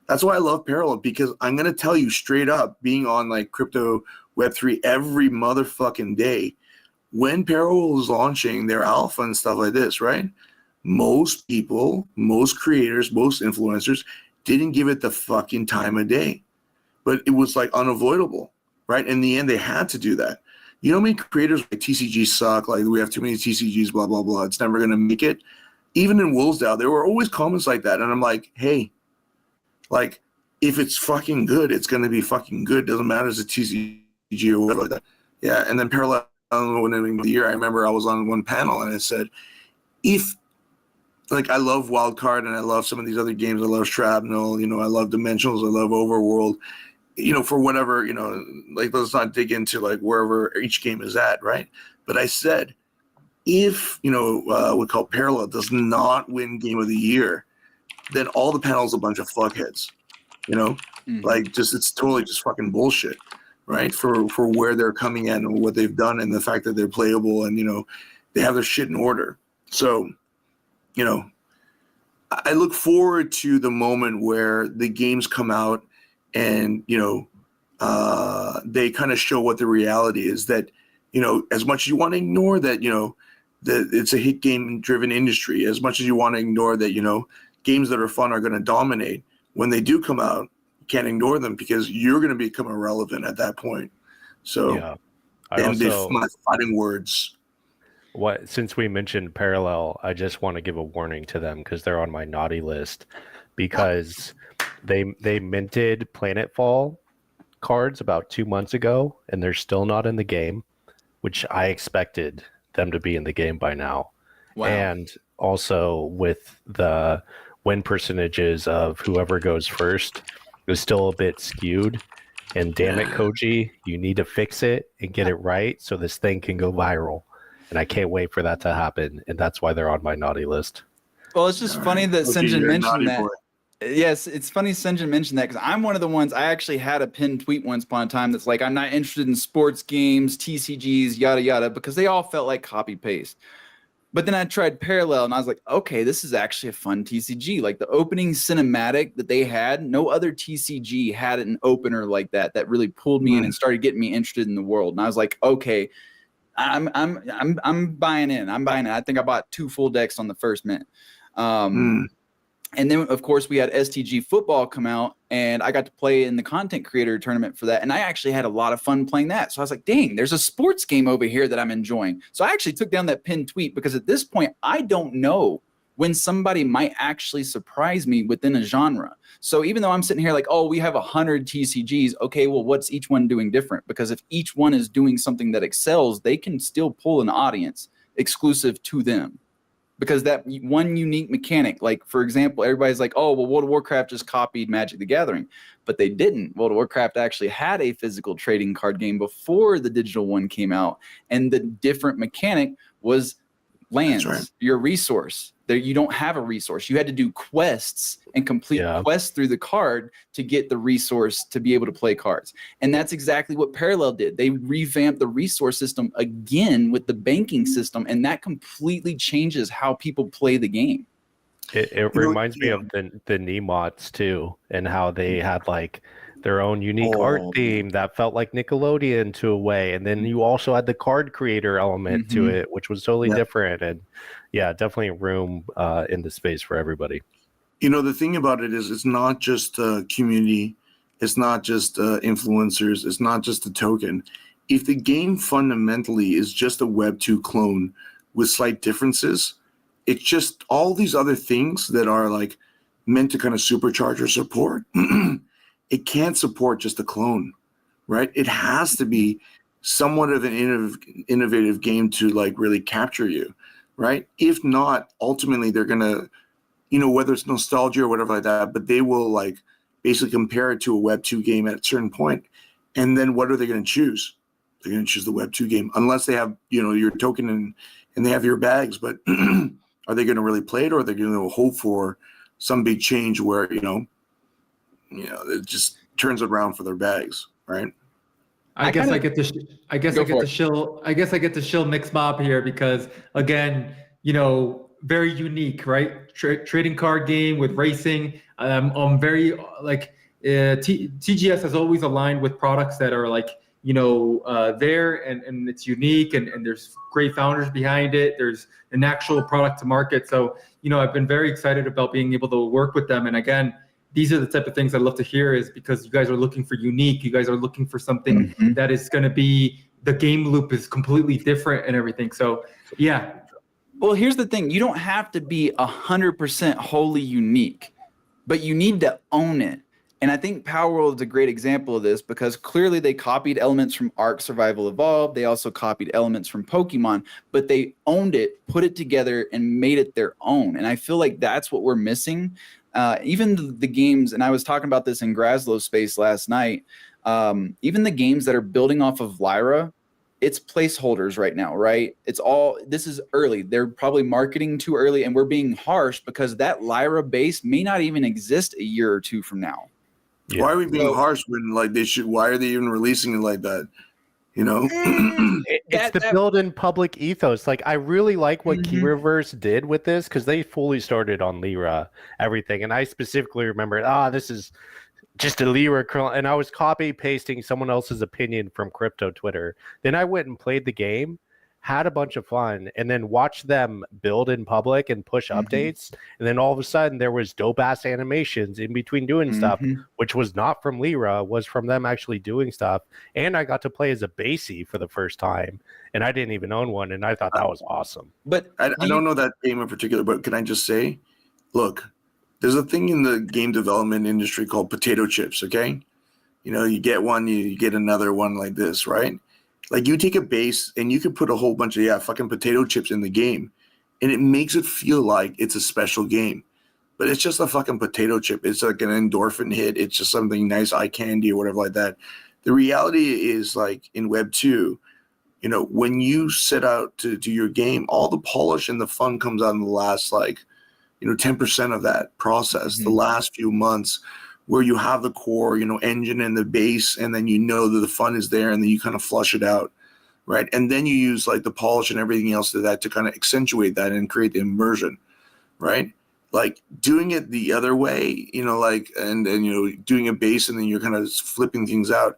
That's why I love Parallel, because I'm gonna tell you straight up, being on crypto Web3 every motherfucking day, when Parallel was launching their alpha and stuff like this, right? Most people, most creators, most influencers didn't give it the fucking time of day, but it was unavoidable, right? In the end, they had to do that. You know how many creators TCGs suck, we have too many TCGs, blah, blah, blah, it's never gonna make it. Even in Woolsdale, there were always comments like that, and I'm like, hey, if it's fucking good, it's gonna be fucking good. Doesn't matter if it's a TCG or whatever like that. Yeah, and then Parallel, when the year, I remember I was on one panel and it said, if I love Wildcard and I love some of these other games, I love Shrapnel, I love Dimensionals, I love Overworld, for whatever, let's not dig into wherever each game is at, right? But I said, if we call Parallel does not win Game of the Year, then all the panels a bunch of fuckheads, it's totally just fucking bullshit, right? For where they're coming at and what they've done and the fact that they're playable and they have their shit in order. So I look forward to the moment where the games come out and they kind of show what the reality is, that as much as you want to ignore that that it's a hit game driven industry, as much as you want to ignore that games that are fun are going to dominate, when they do come out, you can't ignore them because you're going to become irrelevant at that point. So Yeah. my fighting words. Since we mentioned Parallel, I just want to give a warning to them because they're on my naughty list, because they minted Planetfall cards about 2 months ago and they're still not in the game, which I expected them to be in the game by now. Wow. And also with the win percentages of whoever goes first is still a bit skewed. And damn it, Koji, you need to fix it and get it right so this thing can go viral. And I can't wait for that to happen. And that's why they're on my naughty list. Well, it's just funny that Sinjin mentioned that. Yes, it's funny Sinjin mentioned that because I'm one of the ones, I actually had a pinned tweet once upon a time that's I'm not interested in sports games, TCGs, yada, yada, because they all felt like copy paste. But then I tried Parallel and I was like, okay, this is actually a fun TCG. The opening cinematic that they had, no other TCG had an opener like that really pulled me in and started getting me interested in the world. And I was like, okay, I'm buying in. I'm buying in. I think I bought 2 full decks on the first mint. And then, of course, we had STG football come out, and I got to play in the content creator tournament for that. And I actually had a lot of fun playing that. So I was like, dang, there's a sports game over here that I'm enjoying. So I actually took down that pinned tweet because at this point, I don't know when somebody might actually surprise me within a genre. So even though I'm sitting here we have 100 TCGs, okay, well, what's each one doing different? Because if each one is doing something that excels, they can still pull an audience exclusive to them. Because that one unique mechanic, for example, everybody's like, oh, well, World of Warcraft just copied Magic the Gathering. But they didn't. World of Warcraft actually had a physical trading card game before the digital one came out. And the different mechanic was lands, right. Your resource. There, you don't have a resource. You had to do quests and complete quests through the card to get the resource to be able to play cards. And that's exactly what Parallel did. They revamped the resource system again with the banking system, and that completely changes how people play the game. It reminds me of the Nemots too, and how they had their own unique art theme that felt like Nickelodeon to a way. And then you also had the card creator element to it, which was totally different. And definitely room in the space for everybody. The thing about it is it's not just community. It's not just influencers. It's not just a token. If the game fundamentally is just a Web 2 clone with slight differences, it's just all these other things that are meant to kind of supercharge or support, it can't support just a clone, right? It has to be somewhat of an innovative game to like really capture you, right? If not, ultimately they're gonna, whether it's nostalgia or whatever like that, but they will like basically compare it to a Web 2 game at a certain point. And then what are they going to choose? They're going to choose the Web 2 game, unless they have, your token and they have your bags. But are they going to really play it, or are they going to hope for some big change where, it just turns around for their bags, right? I guess I get to shill Mixed Mob here because, again, very unique, right? Trading card game with racing. I'm very TGS has always aligned with products that are like, there and it's unique and there's great founders behind it. There's an actual product to market. So, I've been very excited about being able to work with them. And again, these are the type of things I love to hear, is because you guys are looking for unique. You guys are looking for something that is going to be, the game loop is completely different and everything. So, yeah. Well, here's the thing. You don't have to be 100% wholly unique, but you need to own it. And I think Power World is a great example of this, because clearly they copied elements from Ark Survival Evolved. They also copied elements from Pokemon, but they owned it, put it together, and made it their own. And I feel like that's what we're missing. Even the games, and I was talking about this in Graslow's space last night, even the games that are building off of Lyra, it's placeholders right now, right? This is early. They're probably marketing too early, and we're being harsh because that Lyra base may not even exist a year or two from now. Yeah. Why are we being harsh when like they should? Why are they even releasing it like that? It's the build in public ethos. Like, I really like what Keyreverse did with this, because they fully started on Lyra, everything. And I specifically remember, this is just a Lyra kernel. And I was copy pasting someone else's opinion from crypto Twitter. Then I went and played the game, had a bunch of fun, and then watched them build in public and push updates. And then all of a sudden there was dope ass animations in between doing stuff, which was not from Lyra, was from them actually doing stuff. And I got to play as a basey for the first time, and I didn't even own one, and I thought that was awesome. But I don't know that game in particular, but can I just say, look, there's a thing in the game development industry called potato chips, okay? You get one, you get another one like this, right? Like, you take a base and you can put a whole bunch of fucking potato chips in the game, and it makes it feel like it's a special game. But it's just a fucking potato chip. It's like an endorphin hit. It's just something nice, eye candy or whatever like that. The reality is, like, in Web 2, when you set out to do your game, all the polish and the fun comes out in the last 10% of that process, the last few months, where you have the core, engine and the base, and then that the fun is there, and then you kind of flush it out, right? And then you use like the polish and everything else to that to kind of accentuate that and create the immersion, right? Like, doing it the other way, and doing a base and then you're kind of flipping things out.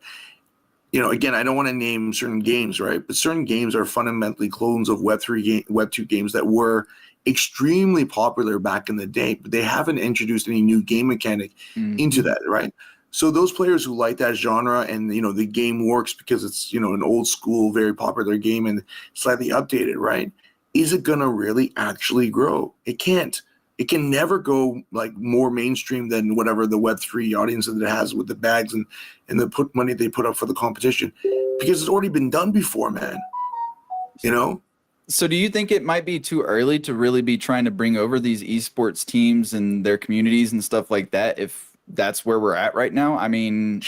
Again, I don't want to name certain games, right? But certain games are fundamentally clones of Web 2 games that were extremely popular back in the day, but they haven't introduced any new game mechanic into that, right? So those players who like that genre and the game works because it's an old school, very popular game and slightly updated, right? Is it gonna really actually grow? It can't. It can never go like more mainstream than whatever the Web3 audience that it has with the bags and the money they put up for the competition, because it's already been done before, man. So do you think it might be too early to really be trying to bring over these esports teams and their communities and stuff like that, if that's where we're at right now? I mean,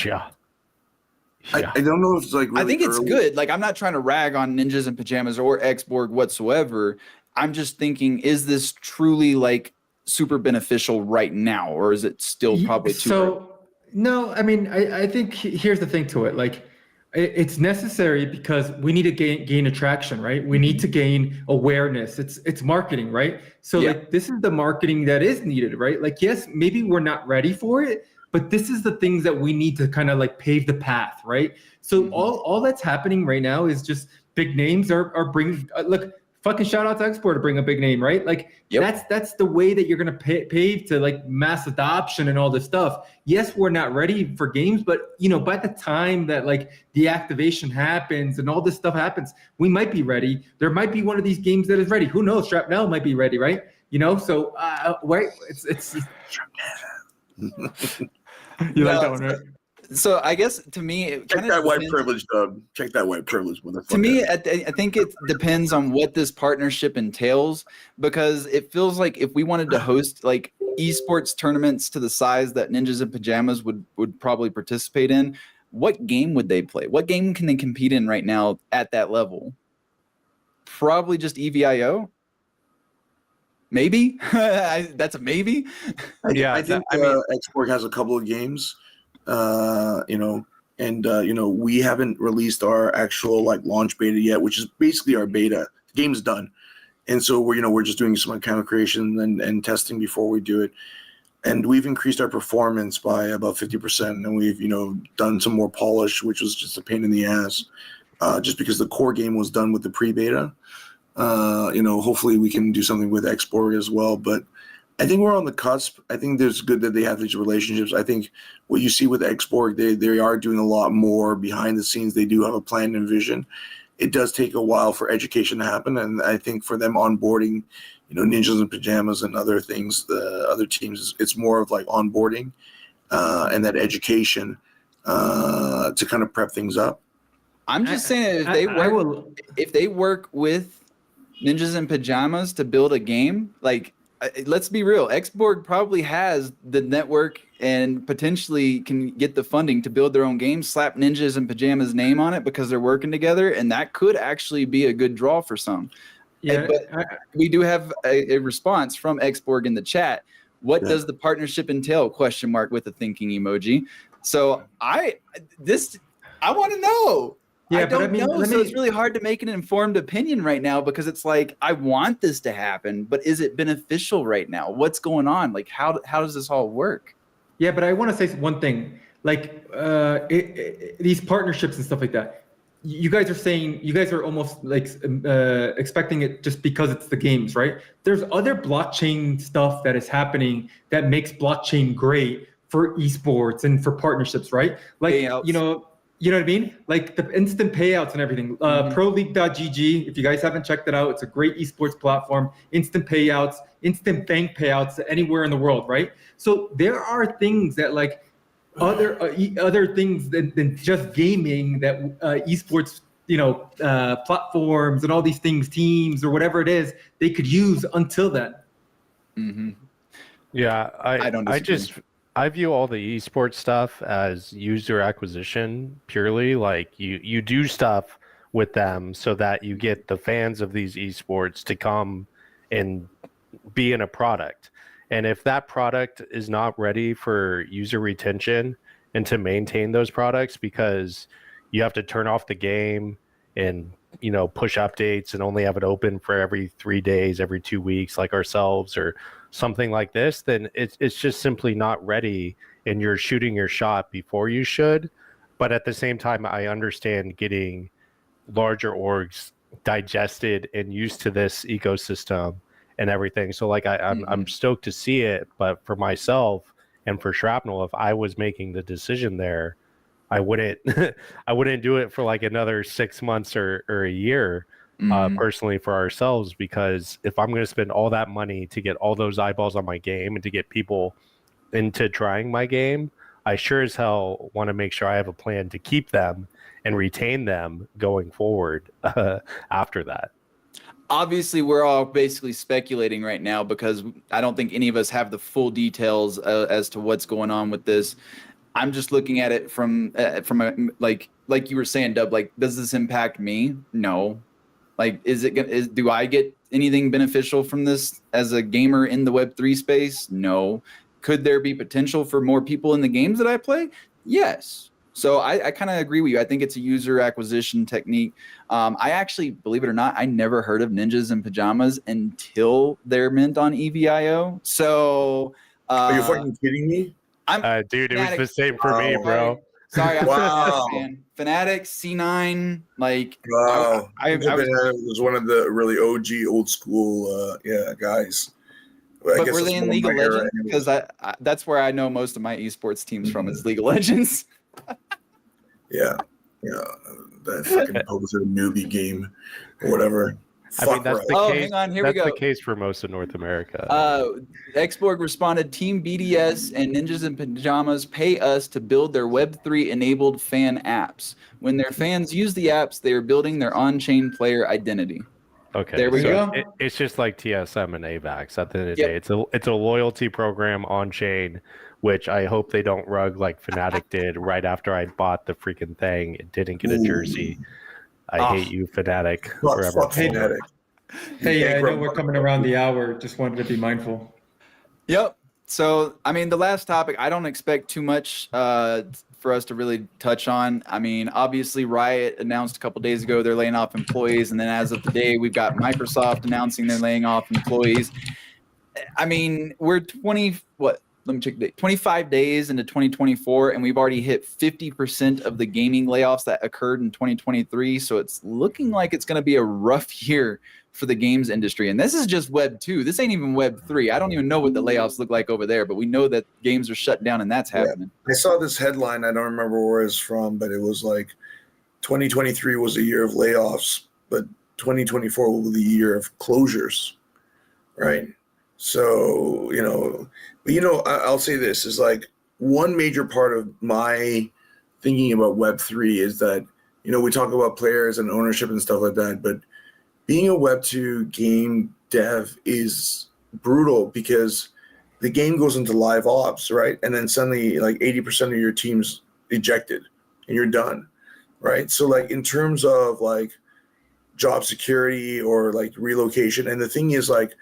I don't know if it's like really I think it's early. good. Like, I'm not trying to rag on Ninjas in Pajamas or Xborg whatsoever. I'm just thinking, is this truly like super beneficial right now, or is it still probably too early? No, I mean, I think here's the thing to it. Like, it's necessary because we need to gain attraction, right? We need to gain awareness. It's marketing, right? So like, this is the marketing that is needed, right? Like, yes, maybe we're not ready for it, but this is the things that we need to kind of like pave the path, right? So all that's happening right now is just big names are bringing. Look, fucking shout out to Export to bring a big name, right? Like, that's the way that you're gonna pave to like mass adoption and all this stuff. Yes, we're not ready for games, but by the time that like the activation happens and all this stuff happens, we might be ready. There might be one of these games that is ready. Who knows? Shrapnel might be ready, right? So wait, it's you like that one, right? So I guess to me, it Check kind that of white privilege, Dub. Check that white privilege, motherfucker. to me, I think it depends on what this partnership entails, because it feels like if we wanted to host like esports tournaments to the size that Ninjas in Pajamas would probably participate in, what game would they play? What game can they compete in right now at that level? Probably just EVIO. Maybe that's a maybe. I think Xborg has a couple of games, we haven't released our actual like launch beta yet, which is basically our beta. The game's done, and so we're just doing some account creation and testing before we do it. And we've increased our performance by about 50%, and we've done some more polish, which was just a pain in the ass, just because the core game was done with the pre-beta. Hopefully we can do something with Xborg as well, but I think we're on the cusp. I think there's good that they have these relationships. I think what you see with Xborg, they are doing a lot more behind the scenes. They do have a plan and vision. It does take a while for education to happen, and I think for them onboarding, Ninjas in Pajamas and other things, the other teams, it's more of like onboarding and that education to kind of prep things up. I'm just saying if they work with Ninjas in Pajamas to build a game, like let's be real, Xborg probably has the network and potentially can get the funding to build their own game, slap Ninjas in Pajamas name on it because they're working together, and that could actually be a good draw for some. Yeah, but we do have a response from Xborg in the chat. What does the partnership entail? Question mark with a thinking emoji. So I want to know. Yeah, I don't know. So it's really hard to make an informed opinion right now, because it's like, I want this to happen, but is it beneficial right now? What's going on? Like, how does this all work? Yeah, but I want to say one thing. Like these partnerships and stuff like that. You guys are almost like expecting it just because it's the games, right? There's other blockchain stuff that is happening that makes blockchain great for esports and for partnerships, right? Like, Payouts. You know what I mean? Like the instant payouts and everything. ProLeague.gg, if you guys haven't checked it out, it's a great esports platform. Instant payouts, instant bank payouts anywhere in the world, right? So there are things that like other things than just gaming that esports, platforms and all these things, teams or whatever it is, they could use until then. Mm-hmm. Yeah, I don't disagree. I view all the esports stuff as user acquisition purely. Like you do stuff with them so that you get the fans of these esports to come and be in a product. And if that product is not ready for user retention and to maintain those products, because you have to turn off the game and push updates and only have it open for every 3 days, every 2 weeks, like ourselves or something like this, then it's just simply not ready, and you're shooting your shot before you should. But at the same time, I understand getting larger orgs digested and used to this ecosystem and everything. So like I'm stoked to see it, but for myself and for Shrapnel, if I was making the decision there, I wouldn't I wouldn't do it for like another 6 months or a year. Personally for ourselves, because if I'm going to spend all that money to get all those eyeballs on my game and to get people into trying my game, I sure as hell want to make sure I have a plan to keep them and retain them going forward after that. Obviously, we're all basically speculating right now, because I don't think any of us have the full details as to what's going on with this. I'm just looking at it from a, like you were saying, Dub, like, does this impact me? No. Like, do I get anything beneficial from this as a gamer in the Web3 space? No. Could there be potential for more people in the games that I play? Yes. So I kind of agree with you. I think it's a user acquisition technique. I actually, believe it or not, I never heard of Ninjas in Pajamas until they're mint on EVIO. So are you fucking kidding me? Dude, it was the same for me, bro. Sorry, I'm wow. a fan. Fnatic, C9, like, wow. I was one of the really OG old school guys. But were they in League of Legends? Because that's where I know most of my esports teams from, is League of Legends. Yeah, that fucking poser newbie game or whatever. I mean, Fuck that's right. the Oh, case. hang on, here we That's the go. case for most of North America. Xborg responded, Team BDS and Ninjas in Pajamas pay us to build their Web3 enabled fan apps. When their fans use the apps, they are building their on-chain player identity. Okay, There we There you go. go. it's just like TSM and AVAX. At the end of the Yep. day, it's a loyalty program on chain, which I hope they don't rug like Fnatic did right after I bought the freaking thing. It didn't get a jersey. I hate you, Fnatic. Forever. Fuck Fnatic. Hey, I know Bankrupt. we're coming around the hour. Just wanted to be mindful. Yep. So, I mean, the last topic, I don't expect too much for us to really touch on. I mean, obviously, Riot announced a couple days ago they're laying off employees. And then as of today, we've got Microsoft announcing they're laying off employees. I mean, we're 25 days into 2024, and we've already hit 50% of the gaming layoffs that occurred in 2023. So it's looking like it's going to be a rough year for the games industry. And this is just Web 2. This ain't even Web 3. I don't even know what the layoffs look like over there, but we know that games are shut down and that's happening. I saw this headline. I don't remember where it's from, but it was like 2023 was a year of layoffs, but 2024 will be the year of closures, right? So, I'll say this is like one major part of my thinking about Web3 is that, we talk about players and ownership and stuff like that, but being a Web2 game dev is brutal because the game goes into live ops, right? And then suddenly like 80% of your team's ejected and you're done, right? So like in terms of like job security or like relocation, and the thing is like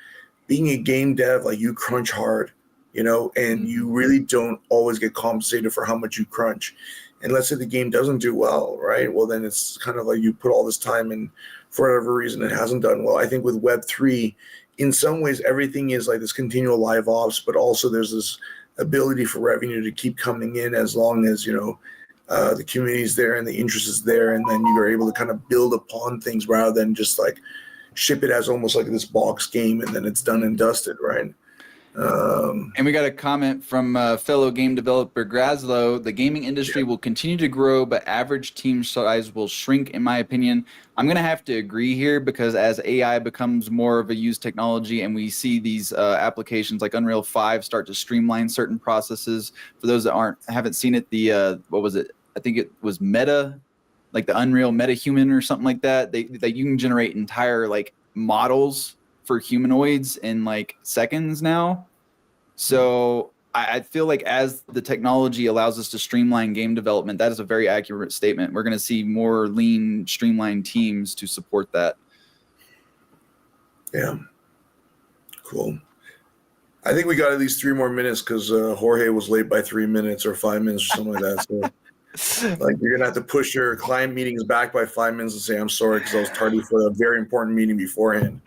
being a game dev, like you crunch hard, and you really don't always get compensated for how much you crunch. And let's say the game doesn't do well, right? Well, then it's kind of like you put all this time in for whatever reason it hasn't done well. I think with Web3, in some ways, everything is like this continual live ops, but also there's this ability for revenue to keep coming in as long as, the community is there and the interest is there. And then you're able to kind of build upon things rather than just like ship it as almost like this box game and then it's done and dusted, right? And we got a comment from fellow game developer Graslow. The gaming industry will continue to grow, but average team size will shrink, in my opinion. I'm going to have to agree here because as AI becomes more of a used technology and we see these applications like Unreal 5 start to streamline certain processes. For those that haven't seen it, what was it? I think it was Meta, like the Unreal MetaHuman or something like that. That you can generate entire like models for humanoids in like seconds now. So I feel like as the technology allows us to streamline game development, that is a very accurate statement. We're going to see more lean, streamlined teams to support that. Yeah. Cool. I think we got at least 3 more minutes because Jorge was late by 3 minutes or 5 minutes or something like that. So like you're going to have to push your client meetings back by 5 minutes and say, I'm sorry because I was tardy for a very important meeting beforehand.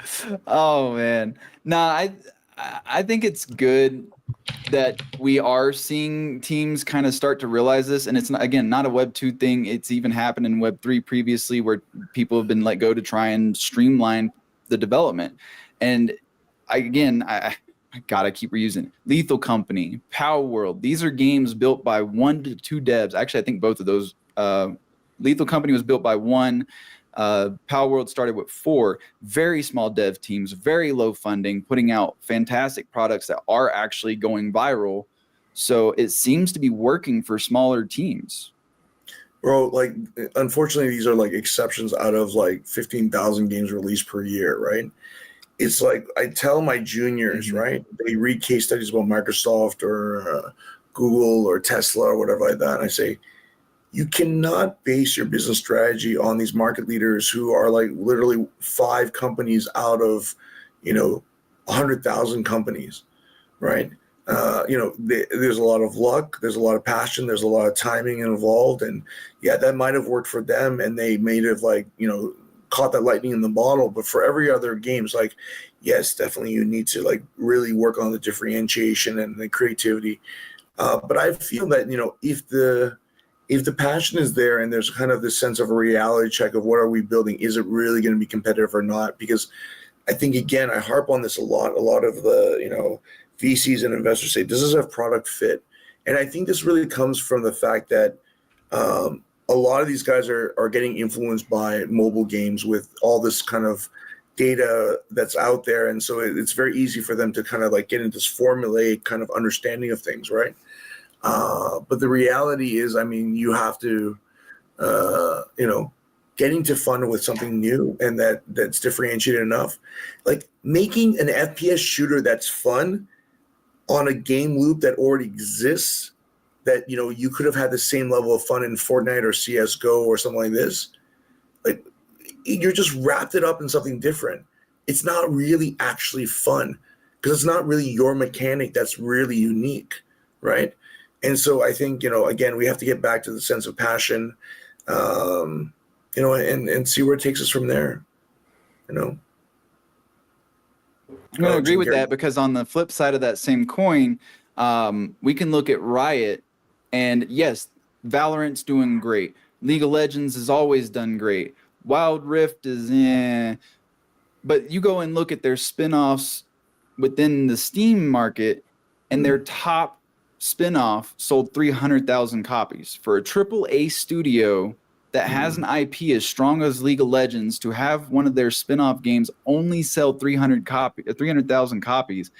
Oh, man. Nah, I think it's good that we are seeing teams kind of start to realize this. And it's not, again, not a Web 2 thing. It's even happened in Web 3 previously where people have been let go to try and streamline the development. And I gotta keep reusing it. Lethal Company, Power World. These are games built by 1 to 2 devs. Actually, I think both of those. Lethal Company was built by 1. Power World started with 4 very small dev teams, very low funding, putting out fantastic products that are actually going viral. So it seems to be working for smaller teams. Bro, like, unfortunately, these are like exceptions out of like 15,000 games released per year, right? It's like I tell my juniors, right? They read case studies about Microsoft or Google or Tesla or whatever like that. And I say, you cannot base your business strategy on these market leaders who are like literally 5 companies out of, 100,000 companies, right? There's a lot of luck, there's a lot of passion, there's a lot of timing involved. And yeah, that might have worked for them and they may have caught that lightning in the bottle. But for every other games, like, yes, definitely you need to like really work on the differentiation and the creativity. But I feel that, if the passion is there and there's kind of this sense of a reality check of what are we building, is it really going to be competitive or not? Because I think, again, I harp on this a lot of the, VCs and investors say, does this have product fit? And I think this really comes from the fact that a lot of these guys are getting influenced by mobile games with all this kind of data that's out there, and so it's very easy for them to kind of like get into this formulaic kind of understanding of things, right? But the reality is, I mean, you have to, getting to fun with something new and that's differentiated enough, like making an FPS shooter that's fun on a game loop that already exists, that you could have had the same level of fun in Fortnite or CS:GO or something like this. Like, you're just wrapped it up in something different. It's not really actually fun because it's not really your mechanic that's really unique, right? And so I think, again, we have to get back to the sense of passion, and see where it takes us from there, I'm going to agree with that, because on the flip side of that same coin, we can look at Riot, and yes, Valorant's doing great. League of Legends has always done great. Wild Rift is but you go and look at their spin-offs within the Steam market, and their top spin-off sold 300,000 copies. For a AAA studio that has an IP as strong as League of Legends, to have one of their spin-off games only sell 300,000 copies,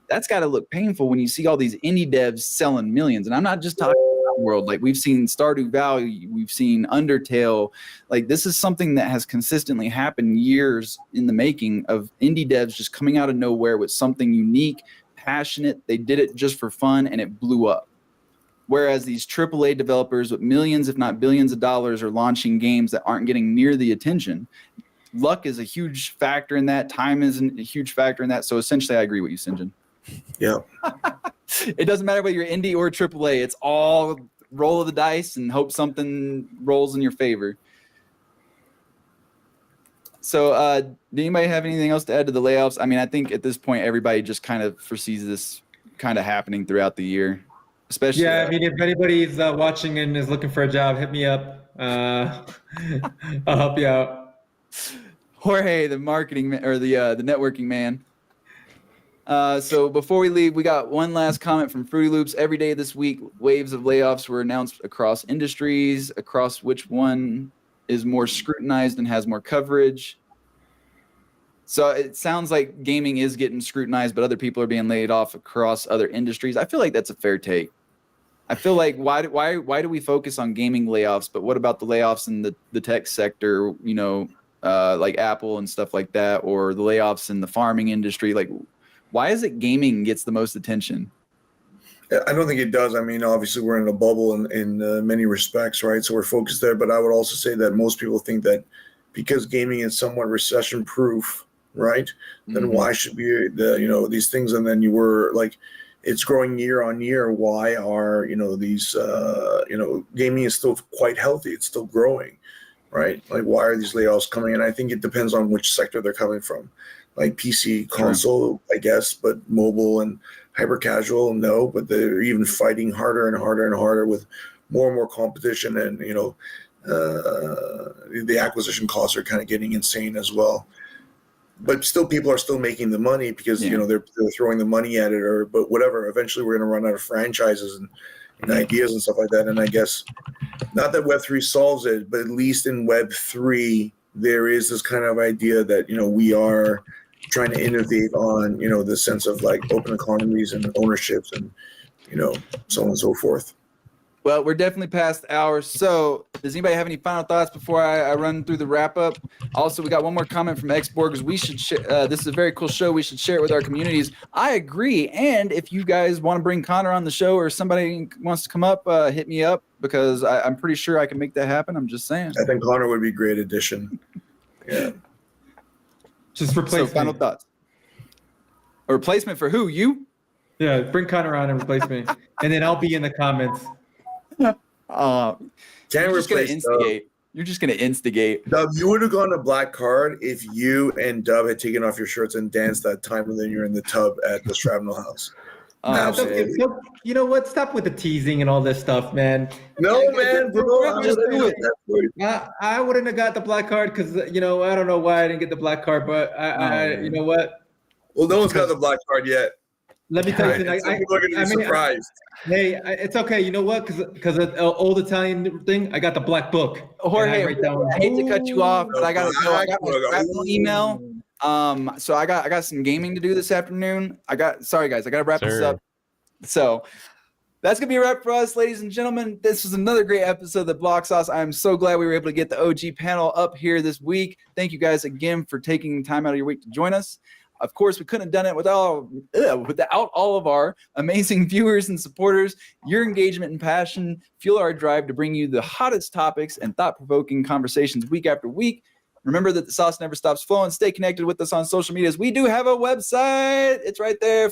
that's got to look painful when you see all these indie devs selling millions. And I'm not just talking about the world. Like, we've seen Stardew Valley, we've seen Undertale. Like, this is something that has consistently happened years in the making, of indie devs just coming out of nowhere with something unique, passionate. They did it just for fun, and it blew up. Whereas these AAA developers with millions, if not billions of dollars, are launching games that aren't getting near the attention. Luck is a huge factor in that. Time is a huge factor in that. So essentially, I agree with you, Sinjin. Yeah. It doesn't matter whether you're indie or AAA. It's all roll of the dice and hope something rolls in your favor. So do anybody have anything else to add to the layoffs? I mean, I think at this point, everybody just kind of foresees this kind of happening throughout the year. Especially, I mean, if anybody's watching and is looking for a job, hit me up. I'll help you out. Jorge, the marketing or the networking man. So before we leave, we got one last comment from Fruity Loops. Every day this week, waves of layoffs were announced across industries. Across which one is more scrutinized and has more coverage? So it sounds like gaming is getting scrutinized, but other people are being laid off across other industries. I feel like that's a fair take. I feel like why do we focus on gaming layoffs, but what about the layoffs in the tech sector, like Apple and stuff like that, or the layoffs in the farming industry? Like, why is it gaming gets the most attention? I don't think it does. I mean, obviously, we're in a bubble in many respects, right? So we're focused there. But I would also say that most people think that because gaming is somewhat recession-proof, right? Then why should be these things? And then you were like, it's growing year on year. Why are these gaming is still quite healthy? It's still growing, right? Like, why are these layoffs coming? And I think it depends on which sector they're coming from. Like PC, console, I guess, but mobile and hyper casual, no. But they're even fighting harder and harder and harder with more and more competition, and the acquisition costs are kind of getting insane as well. But still, people are still making the money because they're throwing the money at it, but whatever. Eventually, we're going to run out of franchises and ideas and stuff like that. And I guess not that Web3 solves it, but at least in Web3, there is this kind of idea that we are trying to innovate on the sense of like open economies and ownerships and so on and so forth. Well, we're definitely past the hour. So does anybody have any final thoughts before I run through the wrap up? Also, we got one more comment from Xborg. We should share. This is a very cool show. We should share it with our communities. I agree. And if you guys want to bring Connor on the show, or somebody wants to come up, hit me up, because I'm pretty sure I can make that happen. I'm just saying. I think Connor would be a great addition. Yeah. Just replace So final thoughts. A replacement for who? You? Yeah, bring Connor on and replace me. And then I'll be in the comments. Can't You're just gonna replace instigate. You're just gonna instigate. Dub, you would have gone to black card if you and Dub had taken off your shirts and danced that time when you're in the tub at the Shrapnel House. Absolutely. So, you know what? Stop with the teasing and all this stuff, man. No, man, bro. Just do it. I wouldn't have got the black card because I don't know why I didn't get the black card, but I you know what? Well, no one's got the black card yet. Let me tell you something. People are going to be surprised. It's okay. You know what? Because of old Italian thing, I got the black book. Jorge, I hate to cut you off, but I gotta go. I got my email. So I got some gaming to do this afternoon. Sorry guys, I gotta wrap this up. So that's gonna be a wrap for us, ladies and gentlemen. This was another great episode of the Block Sauce. I'm so glad we were able to get the OG panel up here this week. Thank you guys again for taking time out of your week to join us. Of course, we couldn't have done it without all of our amazing viewers and supporters. Your engagement and passion fuel our drive to bring you the hottest topics and thought-provoking conversations week after week. Remember that the sauce never stops flowing. Stay connected with us on social medias. We do have a website. It's right there.